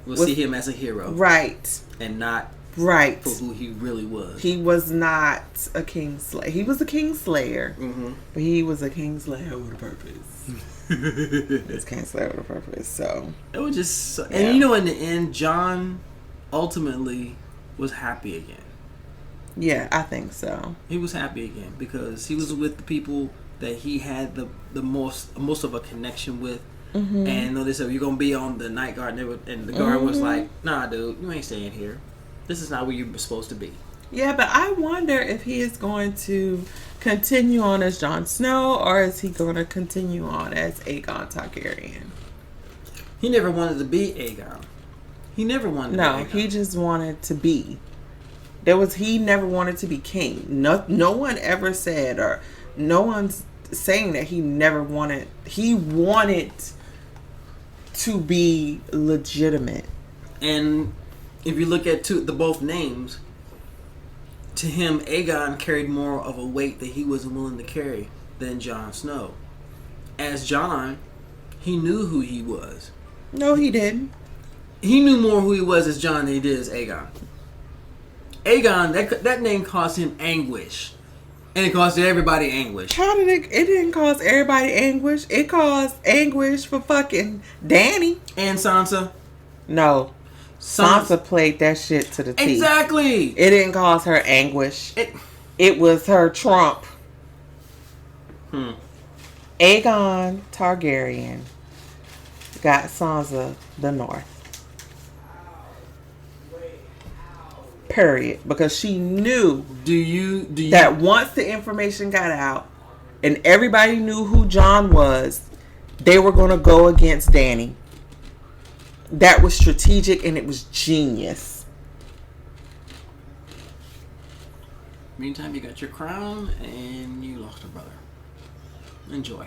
will see him as a hero. Right. And not right for who he really was. He was not a Kingslayer. He was a Kingslayer. Mm-hmm. But he was a Kingslayer with a purpose. He's Kingslayer with a purpose. So it was just and in the end Jon ultimately was happy again. Yeah, I think so. He was happy again because he was with the people that he had the most of a connection with. Mm-hmm. And they said, you're going to be on the night guard. And the guard was like, nah, dude, you ain't staying here. This is not where you're supposed to be. Yeah, but I wonder if he is going to continue on as Jon Snow or is he going to continue on as Aegon Targaryen? He never wanted to be Aegon. He never wanted to be Aegon. He just wanted to be. He never wanted to be king. No one ever said, or no one's saying that he never wanted. He wanted to be legitimate. And if you look at the both names, to him, Aegon carried more of a weight that he wasn't willing to carry than Jon Snow. As Jon, he knew who he was. No, he didn't. He knew more who he was as Jon than he did as Aegon. Aegon, that name caused him anguish. And it caused everybody anguish. How did it didn't cause everybody anguish. It caused anguish for fucking Dany. And Sansa. No. Sansa played that shit to the T. Exactly. It didn't cause her anguish. It was her trump. Aegon Targaryen got Sansa the North. Period. Because she knew that once the information got out and everybody knew who Jon was, they were going to go against Dany. That was strategic and it was genius. Meantime, you got your crown and you lost a brother. Enjoy.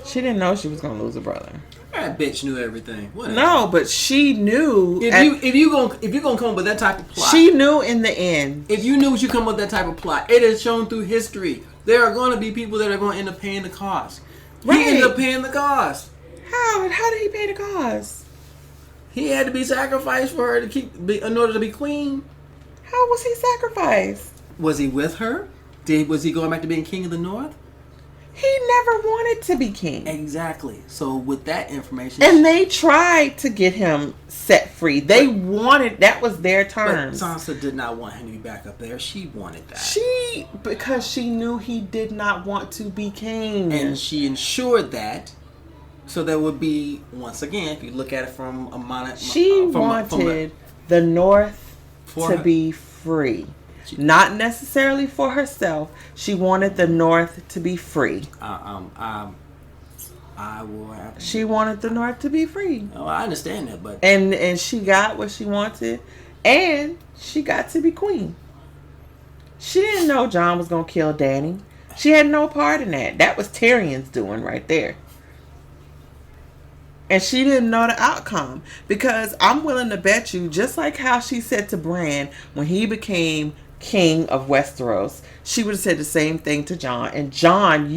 She didn't know she was going to lose a brother. That bitch knew everything. Whatever. No, but she knew. If you gonna come up with that type of plot, she knew in the end. If you knew you come up with that type of plot, it is shown through history. There are going to be people that are going to end up paying the cost. Right. He ended up paying the cost. How did he pay the cost? He had to be sacrificed for her in order to be queen. How was he sacrificed? Was he with her? Was he going back to being king of the North? He never wanted to be king. Exactly. So with that information, And they tried to get him set free. They wanted, that was their but terms. Sansa did not want him to be back up there. She wanted that. Because she knew he did not want to be king. And she ensured that. So there would be, once again, if you look at it from a she wanted the North to be free. Not necessarily for herself. She wanted the North to be free. I will have to. She wanted the North to be free. Oh, I understand that, but And she got what she wanted. And she got to be queen. She didn't know Jon was going to kill Dany. She had no part in that. That was Tyrion's doing right there. And she didn't know the outcome. Because I'm willing to bet you, just like how she said to Bran when he became king of Westeros, she would have said the same thing to Jon. And Jon,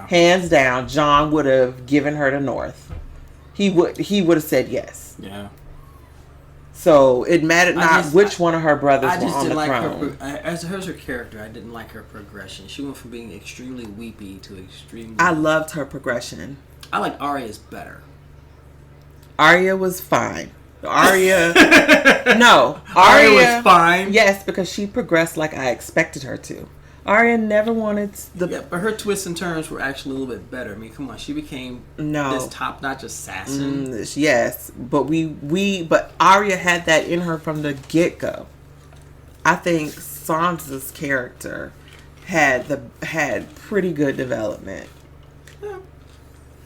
hands down, Jon would have given her the North. He would have said yes. Yeah. So it mattered which one of her brothers were on the throne. As her character, I didn't like her progression. She went from being extremely weepy to extremely... I loved her progression. I like Arya's better. Arya was fine. Arya was fine. Yes, because she progressed like I expected her to. Arya never wanted but her twists and turns were actually a little bit better. I mean, come on, she became this top-notch assassin. Yes, but but Arya had that in her from the get-go. I think Sansa's character had pretty good development. Yeah.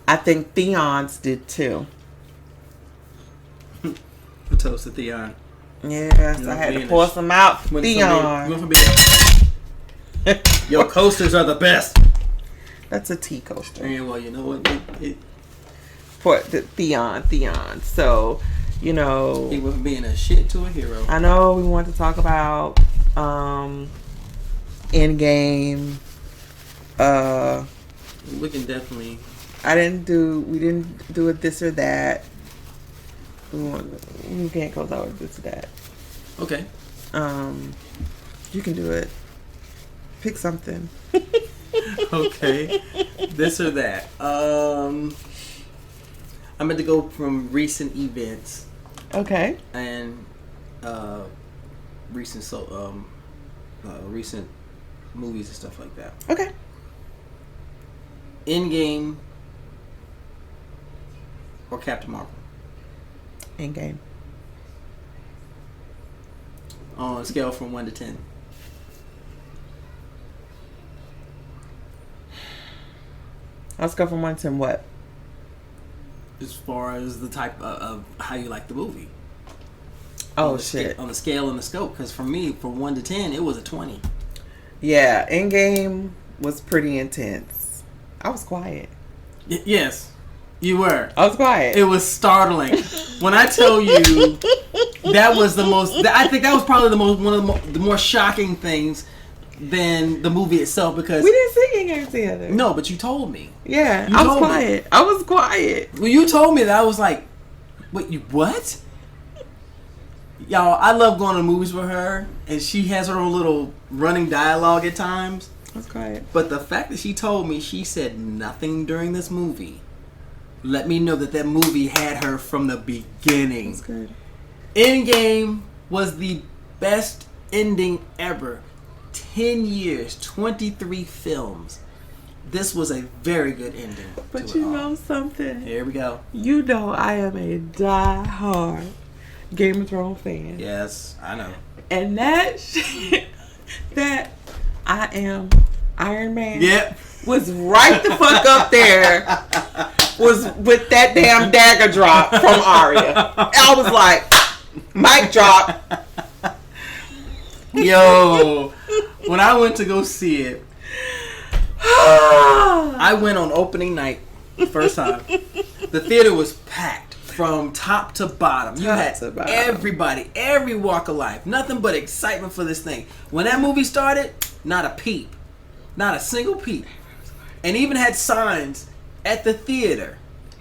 I think Theon's did too. Toast to Theon. Yes, I had to pour some out. Theon. Your coasters are the best. That's a tea coaster. Yeah, well, you know what? For the Theon. So, he went from being a shit to a hero. I know we want to talk about Endgame. We can definitely. We didn't do it this or that. We can't close out with this or that. Okay. You can do it. Pick something. Okay. This or that. I'm going to go from recent events. Okay. And recent movies and stuff like that. Okay. Endgame or Captain Marvel? Endgame. On a scale from 1 to 10. Let's go from 1 to 10 what? As far as the type of how you like the movie. Oh, shit. On the scale and the scope. Because for me, from 1 to 10, it was a 20. Yeah, Endgame was pretty intense. I was quiet. Yes. You were. I was quiet. It was startling. When I tell you, that was the most. I think that was probably one of the more shocking things than the movie itself, because we didn't see Endgame together. No, but you told me. Yeah, I was quiet. I was quiet. When you told me that, I was like, "Wait, you what?" Y'all, I love going to movies with her, and she has her own little running dialogue at times. I was quiet. But the fact that she told me she said nothing during this movie, let me know that movie had her from the beginning. That's good. Endgame was the best ending ever. 10 years, 23 films. This was a very good ending. But you know something? Here we go. You know I am a die-hard Game of Thrones fan. Yes, I know. And that shit, that I am Iron Man. Yep. Was right the fuck up there. Was with that damn dagger drop from Arya. I was like, mic drop. Yo, when I went to go see it, I went on opening night, first time. The theater was packed from top to bottom. You had everybody, every walk of life, nothing but excitement for this thing. When that movie started, not a peep. Not a single peep. And even had signs at the theater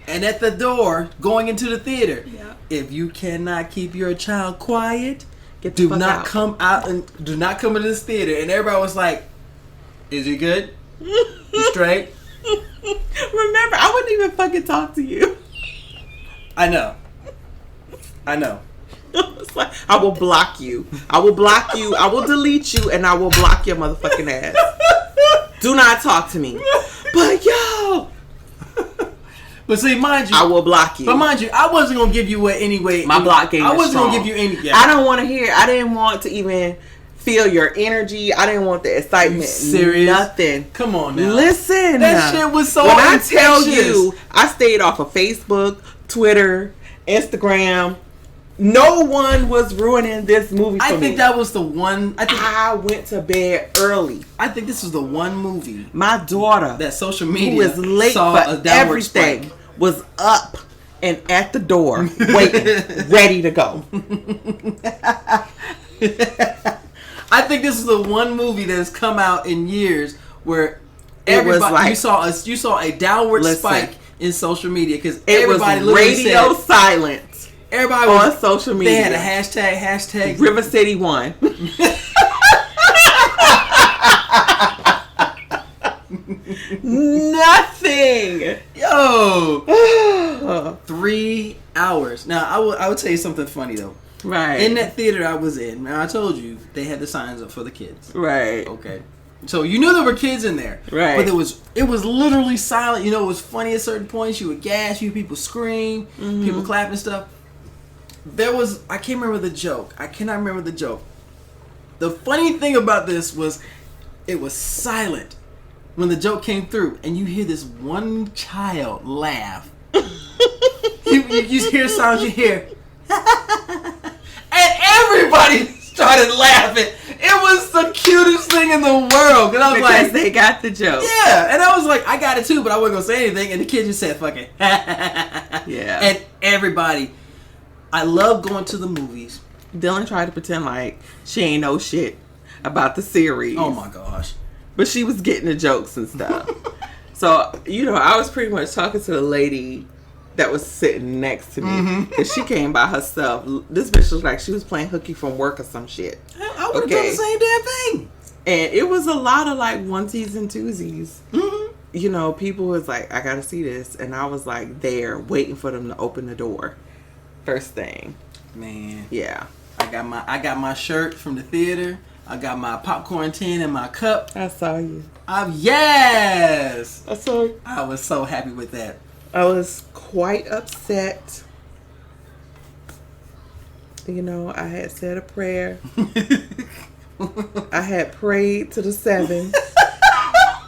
and at the door going into the theater. Yeah. If you cannot keep your child quiet, Get the do fuck not out. come out and do not come into this theater. And everybody was like, is he good? You straight? Remember, I wouldn't even fucking talk to you. I know. It's like, I will block you. I will block you. I will delete you, and I will block your motherfucking ass. Do not talk to me. But yo, But see, mind you, I will block you. But mind you, I wasn't gonna give you anyway. My block game I is wasn't strong. gonna give you any. I don't want to hear. I didn't want to even feel your energy. I didn't want the excitement. You serious? Nothing. Come on now. Listen. That shit was so When I infectious. tell you, I stayed off of Facebook, Twitter, Instagram. No one was ruining this movie for me. I think that was the one. I went to bed early. I think this was the one movie My daughter, that social who media was late saw a for downward everything, spike. was up and at the door waiting, ready to go. I think this is the one movie that has come out in years where It was everybody like- you saw a downward Listen. spike in social media because It was everybody literally radio said, silence everybody on was social they media. had a hashtag River City won. Nothing. Yo 3 hours. Now I would tell you something funny though. Right. In that theater I was in, now I told you they had the signs up for the kids. Right. Okay. So you knew there were kids in there. Right. But it was literally silent. You know, it was funny at certain points. You would gas, people scream, people clap and stuff. I can't remember the joke. I cannot remember the joke. The funny thing about this was it was silent when the joke came through and you hear this one child laugh. you hear sounds, you hear and everybody started laughing. It was the cutest thing in the world. And I was Because like, they got the joke. yeah. And I was like, I got it too, but I wasn't gonna say anything. And the kid just said, "Fuck it." Yeah. And everybody, I love going to the movies. Dylan tried to pretend like she ain't know shit about the series. Oh my gosh. But she was getting the jokes and stuff. So, I was pretty much talking to the lady that was sitting next to me. Because she came by herself. This bitch was like she was playing hooky from work or some shit. I would have done the same damn thing. And it was a lot of like onesies and twosies. People was like, I gotta see this. And I was like there waiting for them to open the door. First thing. Man. Yeah. I got my shirt from the theater. I got my popcorn tin in my cup. I saw you. Yes! I saw you. I was so happy with that. I was quite upset. I had said a prayer. I had prayed to the seven.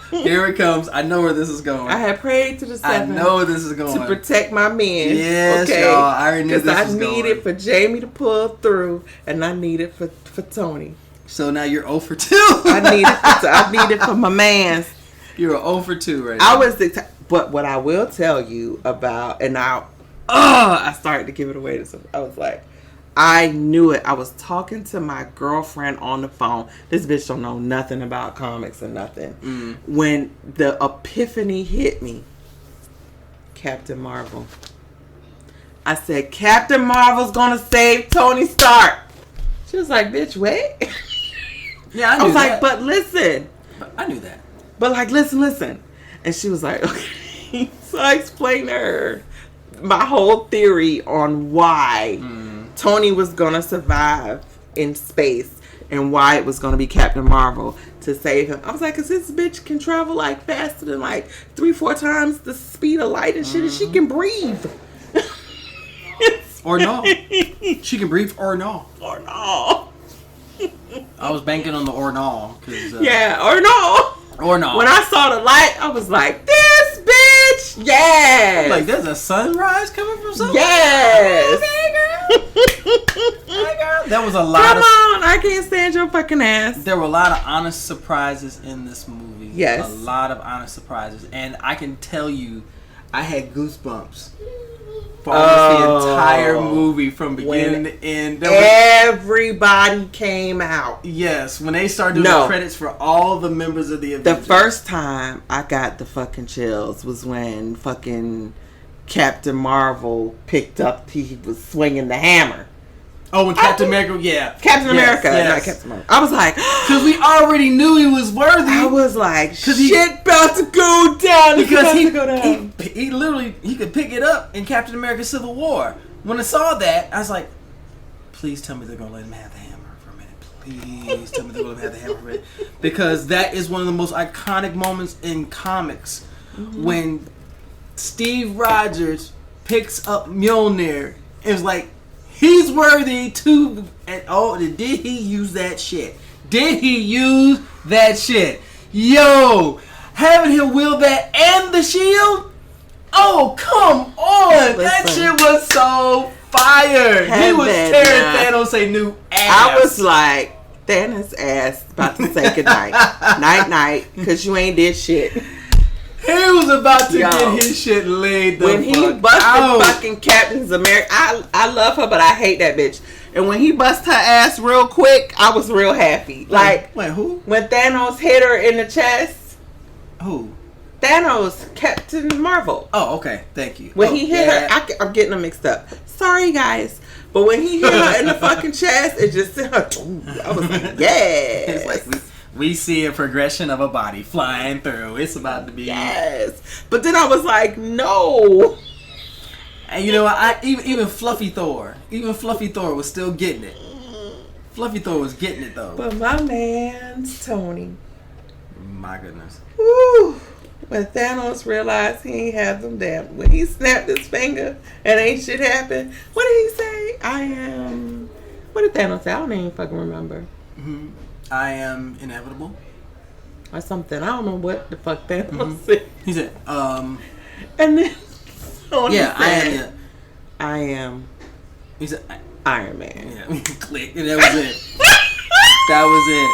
Here it comes. I know where this is going. I had prayed to the I seven. know where this is going. To protect my men. Yes, okay? y'all. I already knew this was I needed going. for Jamie to pull through, and I needed for Tony. So now you're 0 for 2. I needed for my mans. You're 0 for 2 right I now. was, but what I will tell you about, and I started to give it away to some. I was like, I knew it. I was talking to my girlfriend on the phone. This bitch don't know nothing about comics or nothing. When the epiphany hit me, Captain Marvel. I said, Captain Marvel's gonna save Tony Stark. She was like, bitch, wait. Yeah, I knew I was that. like, but listen. I knew that. But like, listen. And she was like, okay. So I explained to her my whole theory on why Tony was going to survive in space and why it was going to be Captain Marvel to save him. I was like, because this bitch can travel like faster than like 3-4 times the speed of light and shit, and she can breathe. Or no. She can breathe or no. Or no. I was banking on the or no. Yeah, or no. Or no. When I saw the light, I was like, this bitch, yes. Like, there's a sunrise coming from somewhere? Yes. Hey, girl. There was a lot Come of... on, I can't stand your fucking ass. There were a lot of honest surprises in this movie. Yes. A lot of honest surprises. And I can tell you, I had goosebumps for almost the entire movie from beginning to end. Everybody came out. Yes, when they started doing the credits for all the members of the Avengers. The first time I got the fucking chills was when fucking Captain Marvel picked up, he was swinging the hammer. Oh, when Captain America, Captain America, not Captain Marvel. I was like, because we already knew he was worthy. I was like, shit about to go down. Because he literally, he could pick it up in Captain America Civil War. When I saw that, I was like, please tell me they're going to let him have the hammer for a minute. Please tell me they're going to let him have the hammer for a minute. Because that is one of the most iconic moments in comics. Mm-hmm. When Steve Rogers picks up Mjolnir. It was like, he's worthy to. And did he use that shit? Did he use that shit? Yo, having him wield that and the shield? Oh, come on. That shit was so fire. He was tearing Thanos a new ass. I was like, Thanos ass about to say goodnight. Night, because you ain't did shit. He was about to get his shit laid the when he busted fucking Captain America, I love her, but I hate that bitch. And when he bust her ass real quick, I was real happy. Like, wait, who? When Thanos hit her in the chest. Who? Thanos, Captain Marvel. Oh, okay. Thank you. When he hit her, I'm getting them mixed up. Sorry, guys. But when he hit her in the fucking chest, it just sent her. I was like, yes. It's like we see a progression of a body flying through. It's about to be. Yes. But then I was like, no. And you know, even Fluffy Thor was still getting it. Fluffy Thor was getting it though. But my man's Tony. My goodness. Woo. When Thanos realized he ain't have them damn. When he snapped his finger and ain't shit happened. What did he say? What did Thanos say? I don't even fucking remember. Mm-hmm. I am inevitable. Or something. I don't know what the fuck Thanos said. He said, And then said, I am. He said, Iron Man. Yeah, click, and that was it. That was it.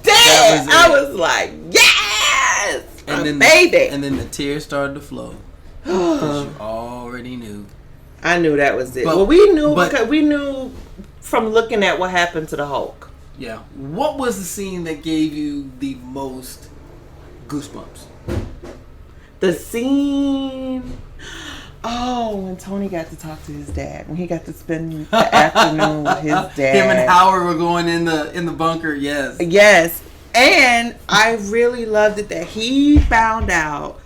Damn! I was like, yes! And then baby! And then the tears started to flow. Because you already knew. I knew that was it. Well, we knew because we knew from looking at what happened to the Hulk. Yeah. What was the scene that gave you the most goosebumps? The scene. Oh, when Tony got to talk to his dad. When he got to spend the afternoon with his dad. Him and Howard were going in the bunker. Yes. Yes. And I really loved it that he found out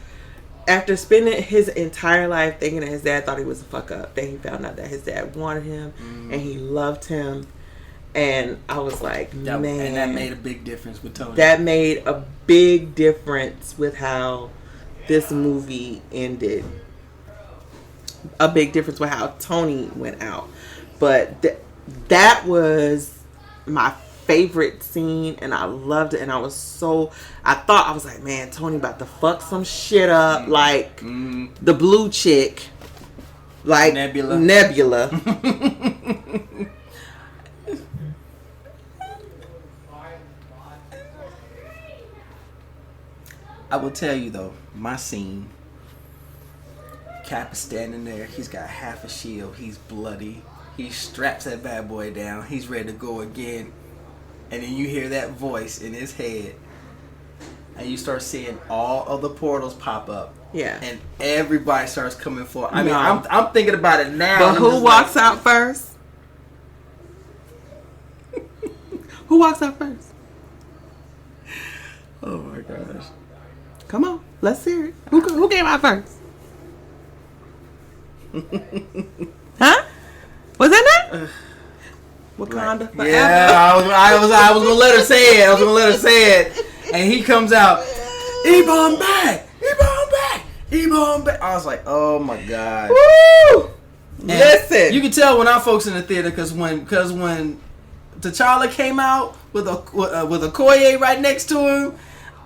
after spending his entire life thinking that his dad thought he was a fuck up, that he found out that his dad wanted him and he loved him. And I was like, man. And that made a big difference with Tony. That made a big difference with how this movie ended. A big difference with how Tony went out. But that was my favorite scene, and I loved it. And I was like, man, Tony about to fuck some shit up like the blue chick, like Nebula. I will tell you though, my scene, Cap is standing there, he's got half a shield, he's bloody, he straps that bad boy down, he's ready to go again, and then you hear that voice in his head, and you start seeing all of the portals pop up. Yeah. And everybody starts coming forward. I mean, I'm thinking about it now. But who walks out first? Who walks out first? Oh my gosh. Come on, let's hear it. Who came out first? Huh? Was that not? Wakanda forever. Yeah, I was gonna let her say it. And he comes out. Ebon back. I was like, oh my god. Woo! And listen, you can tell when our folks in the theater because when T'Challa came out with a Okoye right next to him.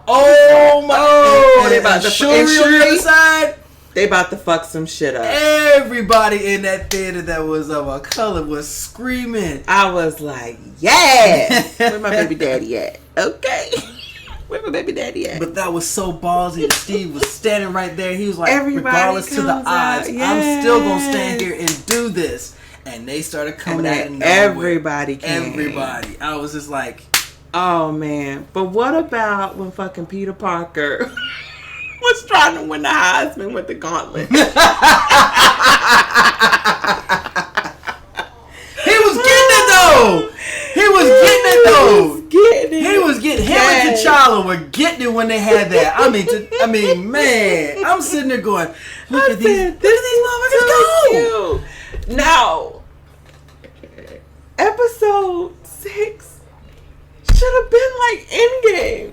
Oh my! Oh, they about to Shuri on the other side. They about to fuck some shit up. Everybody in that theater that was of a color was screaming. I was like, yeah. Where my baby daddy at? Okay. Where my baby daddy at? But that was so ballsy. Steve was standing right there. He was like, Everybody regardless to the comes out. odds, Yes. I'm still going to stand here and do this. And they started coming out of nowhere. Everybody came. Everybody. I was just like... Oh, man. But what about when fucking Peter Parker was trying to win the Heisman with the gauntlet? He was getting it, though! He was getting it, though! He was getting... Him and T'Challa were getting it when they had that. I mean, man. I'm sitting there going, look at these motherfuckers go! Now, episode 6 should have been like Endgame.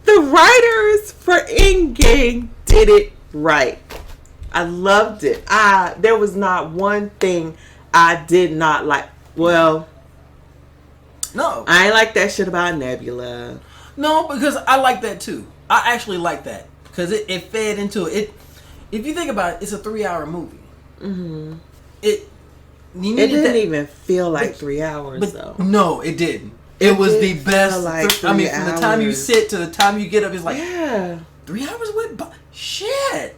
The writers for Endgame did it right. I loved it. There was not one thing I did not like. Well, No. I ain't like that shit about Nebula. No, because I like that too. I actually like that. Because it fed into it. If you think about it, it's a 3-hour movie. Mm-hmm. It didn't even feel like 3 hours, though. No, it didn't. It was the best. Like from the time you sit to the time you get up, it's like 3 hours with shit.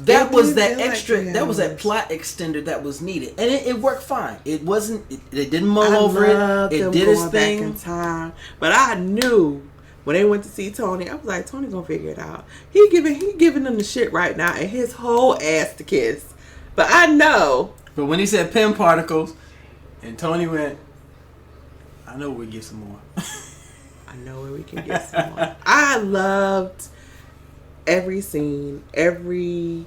That was that extra. Like that was that plot extender that was needed, and it worked fine. It wasn't. It didn't mull over it. It did its thing. Back in time, but I knew when they went to see Tony, I was like, Tony gonna figure it out. He giving them the shit right now, and his whole ass to kiss. But I know. But when he said pin particles, and Tony went, I know we get some more. I know where we can get some more. I loved every scene, everything.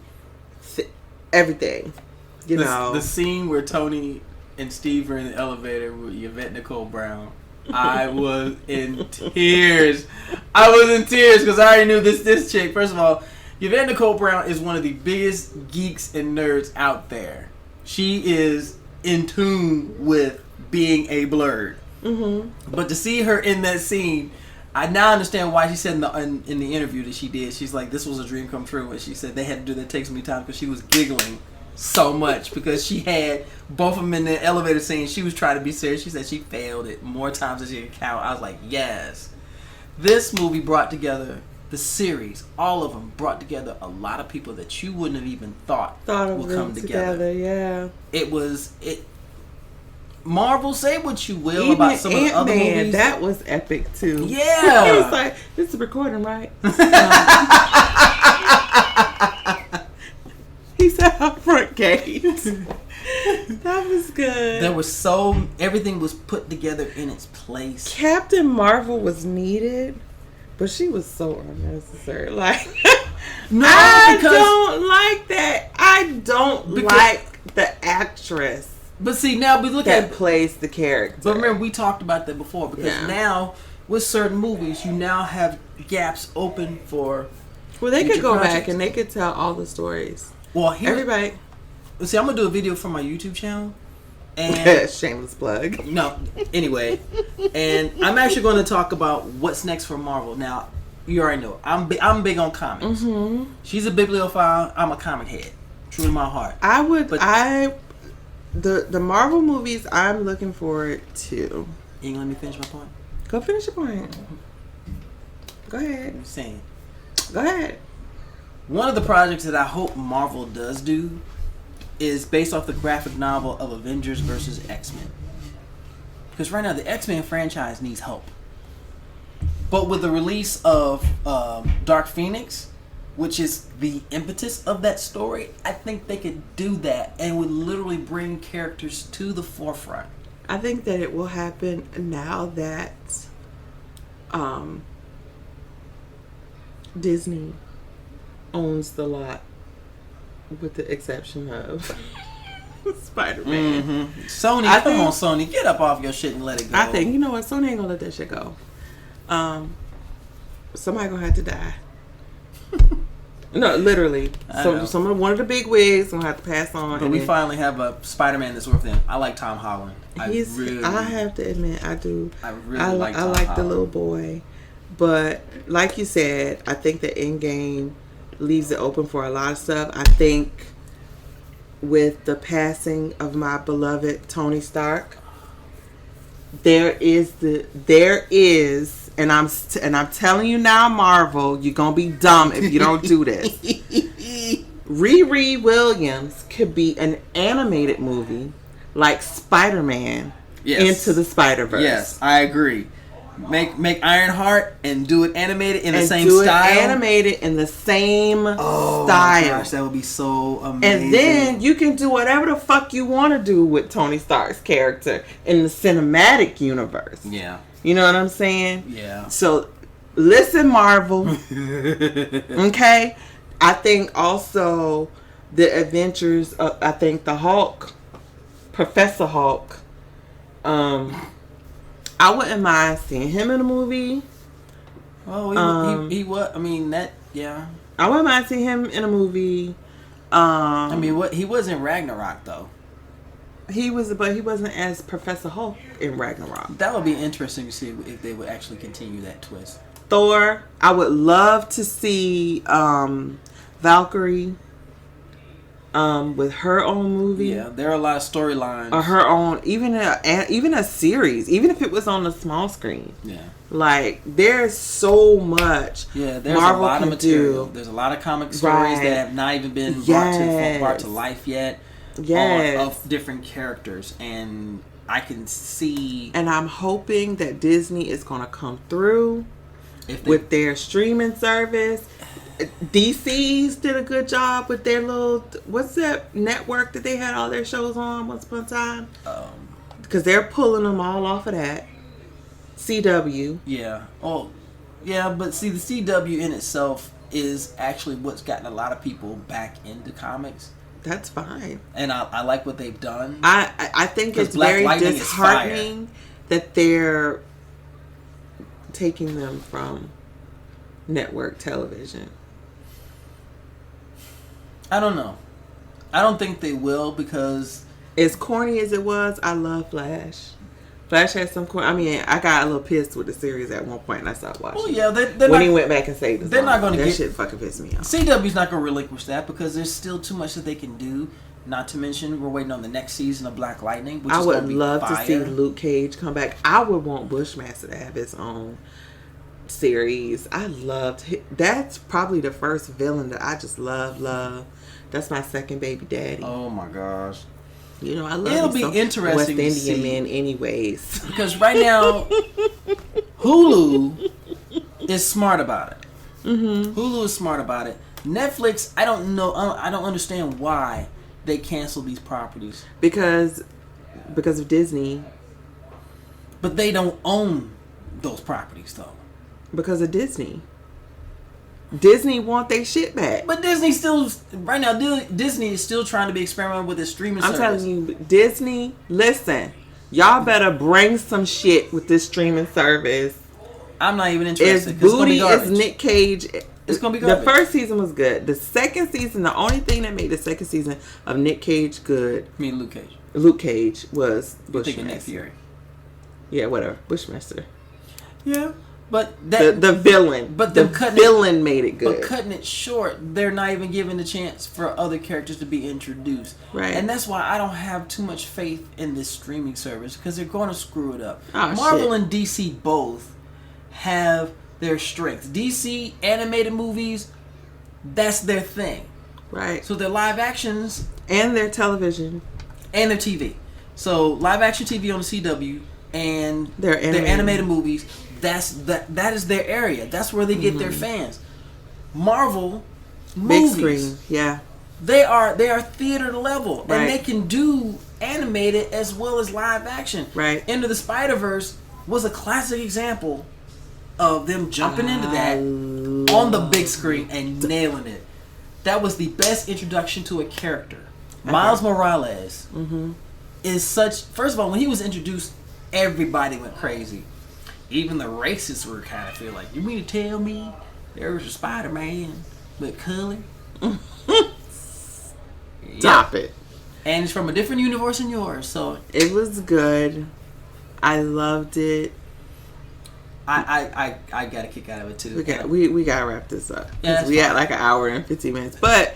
You know, the scene where Tony and Steve are in the elevator with Yvette Nicole Brown. I was in tears. I was in tears because I already knew this chick. First of all, Yvette Nicole Brown is one of the biggest geeks and nerds out there. She is in tune with being a Blerd. Mm-hmm. But to see her in that scene, I now understand why she said in the interview that she did. She's like, this was a dream come true. And she said they had to do that Takes Me Time because she was giggling so much because she had both of them in the elevator scene. She was trying to be serious. She said she failed it more times than she could count. I was like, yes. This movie brought together the series, all of them brought together a lot of people that you wouldn't have even thought would come together. Yeah, Marvel, say what you will even about some of the other movies. That was epic too. Yeah, it was like, this is recording, right? He said our front gate. That was good. There was everything was put together in its place. Captain Marvel was needed. But she was so unnecessary. Like, no, I don't like that. I don't like the actress. But see, now we look that plays the character. But remember, we talked about that before because now with certain movies, you now have gaps open for. Well, they could go back and they could tell all the stories. Well, everybody. See, I'm gonna do a video for my YouTube channel. And shameless plug. No, anyway, and I'm actually going to talk about what's next for Marvel. Now, you already know I'm big on comics. Mm-hmm. She's a bibliophile. I'm a comic head. True to my heart. The Marvel movies I'm looking forward to. You gonna let me finish my point? Go finish your point. Go ahead. I'm saying. Go ahead. One of the projects that I hope Marvel does do is based off the graphic novel of Avengers versus X-Men. Because right now the X-Men franchise needs help. But with the release of Dark Phoenix, which is the impetus of that story, I think they could do that and would literally bring characters to the forefront. I think that it will happen now that Disney owns the lot. With the exception of Spider-Man. Mm-hmm. Sony, come on, Sony. Get up off your shit and let it go. I think, you know what? Sony ain't gonna let that shit go. Somebody gonna have to die. No, literally. So one of the big wigs gonna have to pass on. But we finally have a Spider-Man that's worth it. I like Tom Holland. I have to admit, I do. I really like Tom like Holland. the little boy. But like you said, I think the Endgame leaves it open for a lot of stuff. I think with the passing of my beloved Tony Stark, there is, and I'm telling you now, Marvel, you're gonna be dumb if you don't do this. Riri Williams could be an animated movie like Spider-Man Into the Spider-Verse. Yes, I agree. Make Ironheart and do it animated in the same do style. It animated in the same style. Gosh, that would be so amazing. And then you can do whatever the fuck you want to do with Tony Stark's character in the cinematic universe. Yeah. You know what I'm saying? Yeah. So, listen, Marvel. Okay? I think also the adventures of, I think the Hulk, Professor Hulk, I wouldn't mind seeing him in a movie. Oh, he what? I mean, that, yeah. I wouldn't mind seeing him in a movie. I mean, he was in Ragnarok, though. But he wasn't as Professor Hulk in Ragnarok. That would be interesting to see if they would actually continue that twist. Thor, I would love to see Valkyrie with her own movie. Yeah, there are a lot of storylines. Or her own, even a series, even if it was on the small screen. Yeah. Like, there's so much. Yeah, there's Marvel a lot of material. do. There's a lot of comic stories that have not even been brought to life yet. Yes. Of different characters, and I can see. And I'm hoping that Disney is going to come through with their streaming service. DC's did a good job with their little, what's that network that they had all their shows on once upon a time? Because they're pulling them all off of that. CW. Yeah. Oh, yeah, but see, the CW in itself is actually what's gotten a lot of people back into comics. That's fine. And I like what they've done. I think it's very disheartening that they're taking them from network television. I don't know. I don't think they will, because as corny as it was, I love Flash. Flash has some corny. I mean, I got a little pissed with the series at one point and I stopped watching. Well, yeah, when he went back and saved us. They're not going to that shit fucking pissed me off. CW's not going to relinquish that because there's still too much that they can do. Not to mention, we're waiting on the next season of Black Lightning, which I is would going to be love fire. to see Luke Cage come back. I would want Bushmaster to have his own series. I loved that's probably the first villain that I just love. That's my second baby daddy. Oh my gosh. You know, I love It'll be interesting West to Indian see. men anyways. Because right now Hulu is smart about it. Mm-hmm. Hulu is smart about it. Netflix, I don't know. I don't understand why they cancel these properties. Because of Disney. But they don't own those properties, though. Because of Disney. Disney want their shit back. But Disney still, right now, Disney is still trying to be experimental with its streaming service. I'm telling you, Disney, listen, y'all better bring some shit with this streaming service. I'm not even interested. It's booty, it's Nick Cage. It's going to be garbage. The first season was good. The second season, the only thing that made the second season of Nick Cage good. I mean, Luke Cage. Luke Cage was Bushmaster. You're thinking Nick Fury. Yeah, whatever. Bushmaster. Yeah. But that the villain. But the villain made it good. But cutting it short, they're not even giving the chance for other characters to be introduced. Right. And that's why I don't have too much faith in this streaming service, because they're going to screw it up. Oh, Marvel and DC both have their strengths. DC animated movies, that's their thing. Right. So their live actions and their television and their TV. So live action TV on the CW and their animated movies. That is their area. That's where they get their fans. Marvel movies, big screen, yeah. They are theater level, right. and they can do animated as well as live action. Right. Into the Spider-Verse was a classic example of them jumping into that on the big screen and nailing it. That was the best introduction to a character. Miles Morales is such. First of all, when he was introduced, everybody went crazy. Even the racists were kind of feel like, you mean to tell me there was a Spider-Man with color? Stop it. And it's from a different universe than yours, so it was good. I loved it. I got a kick out of it too. We gotta wrap this up. Yeah, we had like an hour and 15 minutes. But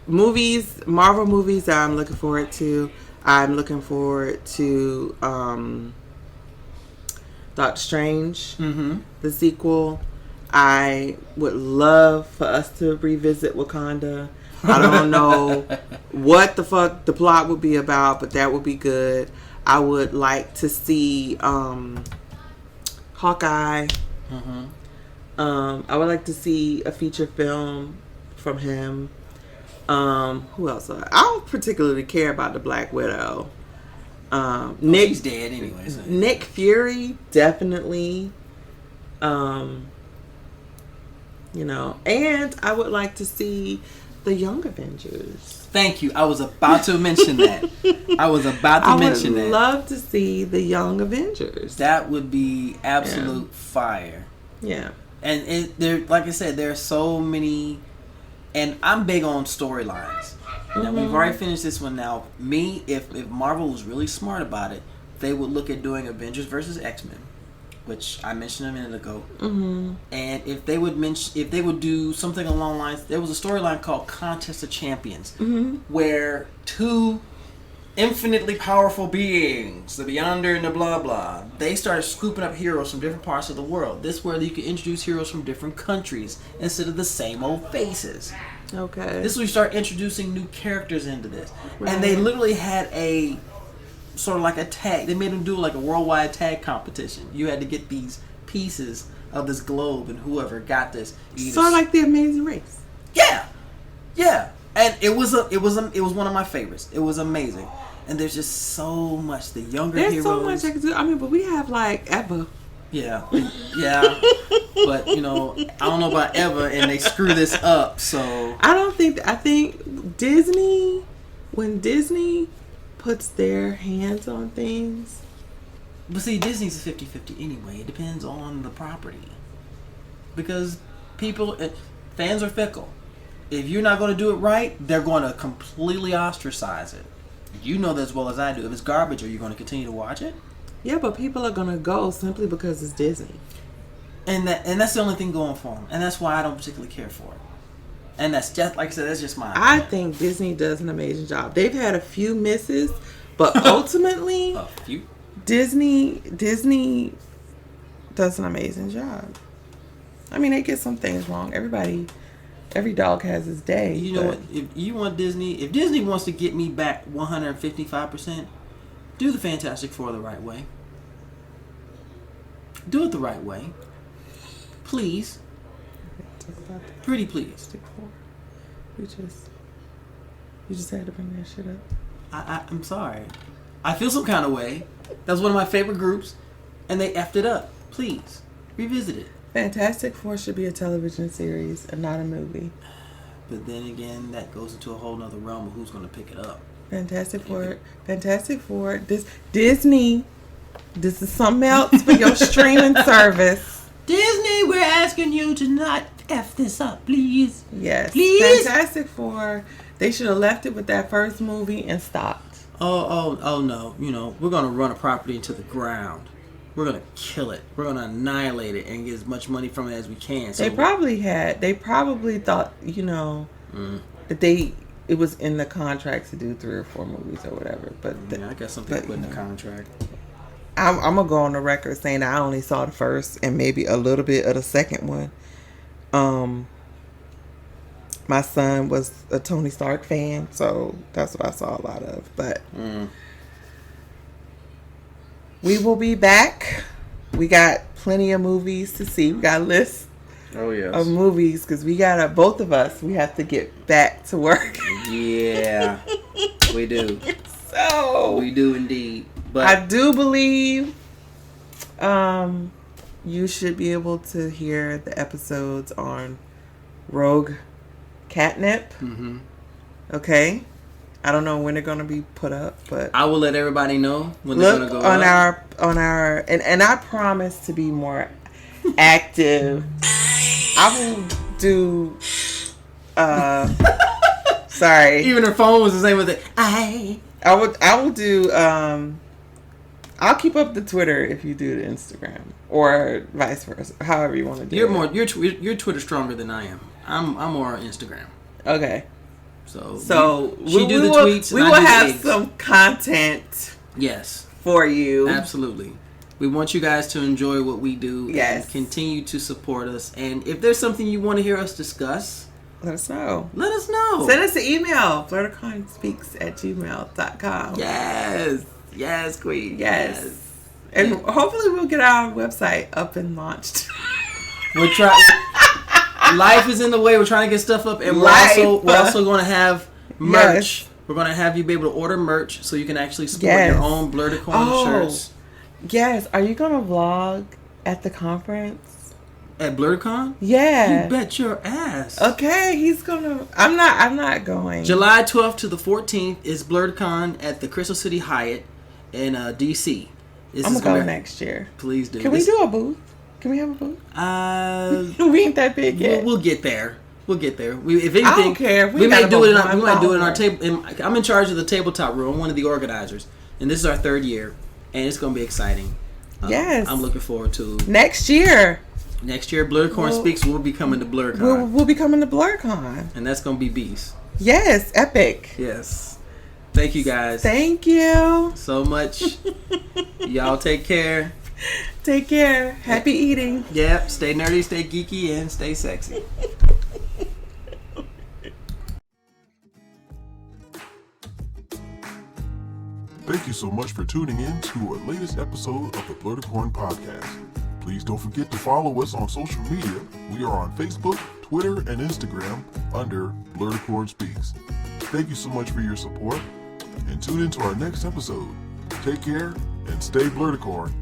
movies, Marvel movies that I'm looking forward to. I'm looking forward to Doctor Strange, Mm-hmm. the sequel. I would love for us to revisit Wakanda. I don't know what the fuck the plot would be about, but that would be good. I would like to see Hawkeye. Mm-hmm. I would like to see a feature film from him. Who else? I don't particularly care about the Black Widow. She's dead anyway. So. Nick Fury, definitely. And I would like to see the Young Avengers. Thank you. I was about to mention that. I would love to see the Young Avengers. That would be absolute fire. Yeah. And there, like I said, there are so many, and I'm big on storylines. Now we've already finished this one. Now, if Marvel was really smart about it, they would look at doing Avengers versus X-Men, which I mentioned a minute ago. Mm-hmm. And if they would do something along the lines, there was a storyline called Contest of Champions, where two infinitely powerful beings, the Beyonder and the blah blah, they started scooping up heroes from different parts of the world. This is where you could introduce heroes from different countries instead of the same old faces. Okay. This is where you start introducing new characters into this. Right. And they literally had a sort of like a tag. They made them do like a worldwide tag competition. You had to get these pieces of this globe, and whoever got this, sort of like the Amazing Race. Yeah. And it was one of my favorites. It was amazing. And there's just so much. The younger heroes. There's so much I can do. I mean, but we have like Eva. Yeah. But I don't know about Eva, and they screw this up. So I think Disney, when Disney puts their hands on things. But see, Disney's a 50-50 anyway. It depends on the property. Because fans are fickle. If you're not going to do it right, they're going to completely ostracize it. You know that as well as I do. If it's garbage, are you going to continue to watch it? Yeah, but people are going to go simply because it's Disney. And that's the only thing going for them. And that's why I don't particularly care for it. And that's just, like I said, that's just my opinion. I think Disney does an amazing job. They've had a few misses, but ultimately, A few? Disney does an amazing job. I mean, they get some things wrong. Every dog has his day. You know what? If Disney wants to get me back 155%, do the Fantastic Four the right way. Do it the right way. Please. Pretty please. You just had to bring that shit up. I'm sorry. I feel some kind of way. That was one of my favorite groups, and they effed it up. Please, revisit it. Fantastic Four should be a television series and not a movie. But then again, that goes into a whole nother realm of who's going to pick it up. Fantastic Four. Disney. This is something else for your streaming service. Disney, we're asking you to not F this up, please. Yes. Please. Fantastic Four. They should have left it with that first movie and stopped. Oh no. We're going to run a property into the ground. We're going to kill it. We're going to annihilate it and get as much money from it as we can. So they probably thought, that it was in the contract to do 3 or 4 movies or whatever. But I guess something put in the contract. I'm going to go on the record saying I only saw the first and maybe a little bit of the second one. My son was a Tony Stark fan, so that's what I saw a lot of. But we will be back. We got plenty of movies to see. We got a list of movies because both of us, we have to get back to work. Yeah, we do. So we do indeed. But I do believe you should be able to hear the episodes on Rogue Catnip. Mm-hmm. Okay. I don't know when they're gonna be put up, but I will let everybody know when they're gonna go on up. on our and I promise to be more active. I will do sorry. Even her phone was the same with it. I will do I'll keep up the Twitter if you do the Instagram or vice versa. However you want to do it. You're Twitter stronger than I am. I'm more on Instagram. Okay. So we do the tweets. We will have some content. Yes. For you. Absolutely. We want you guys to enjoy what we do. Yes. And continue to support us. And if there's something you want to hear us discuss, let us know. Let us know. Send us an email, blerdicornspeaks@gmail.com. Yes. Yes, queen. Yes. And hopefully we'll get our website up and launched. We're trying. Life is in the way. We're trying to get stuff up, and we're also going to have merch. Yes. We're going to have you be able to order merch so you can actually support your own Blerdicorn shirts. Yes. Are you going to vlog at the conference? At Blerdicorn? Yeah. You bet your ass. Okay, he's gonna. I'm not going. July 12th to the 14th is Blerdicorn at the Crystal City Hyatt in DC. I'm gonna go next year. Please do. Can we do a booth? Can we have a booth? We ain't that big yet. We'll get there. We'll get there. If anything, I don't care. We might do it. We might do it in our table. I'm in charge of the tabletop room. I'm one of the organizers, and this is our 3rd year, and it's gonna be exciting. Yes, I'm looking forward to next year. Next year, Blerdicorn Speaks will be coming to Blerdicorn. We'll be coming to Blerdicorn. And that's going to be beast. Yes, epic. Yes. Thank you, guys. Thank you so much. Y'all take care. Take care. Happy eating. Yep. Stay nerdy, stay geeky, and stay sexy. Thank you so much for tuning in to our latest episode of the Blerdicorn Podcast. Please don't forget to follow us on social media. We are on Facebook, Twitter, and Instagram under Blerdicorn Speaks. Thank you so much for your support, and tune in to our next episode. Take care and stay Blerdicorn.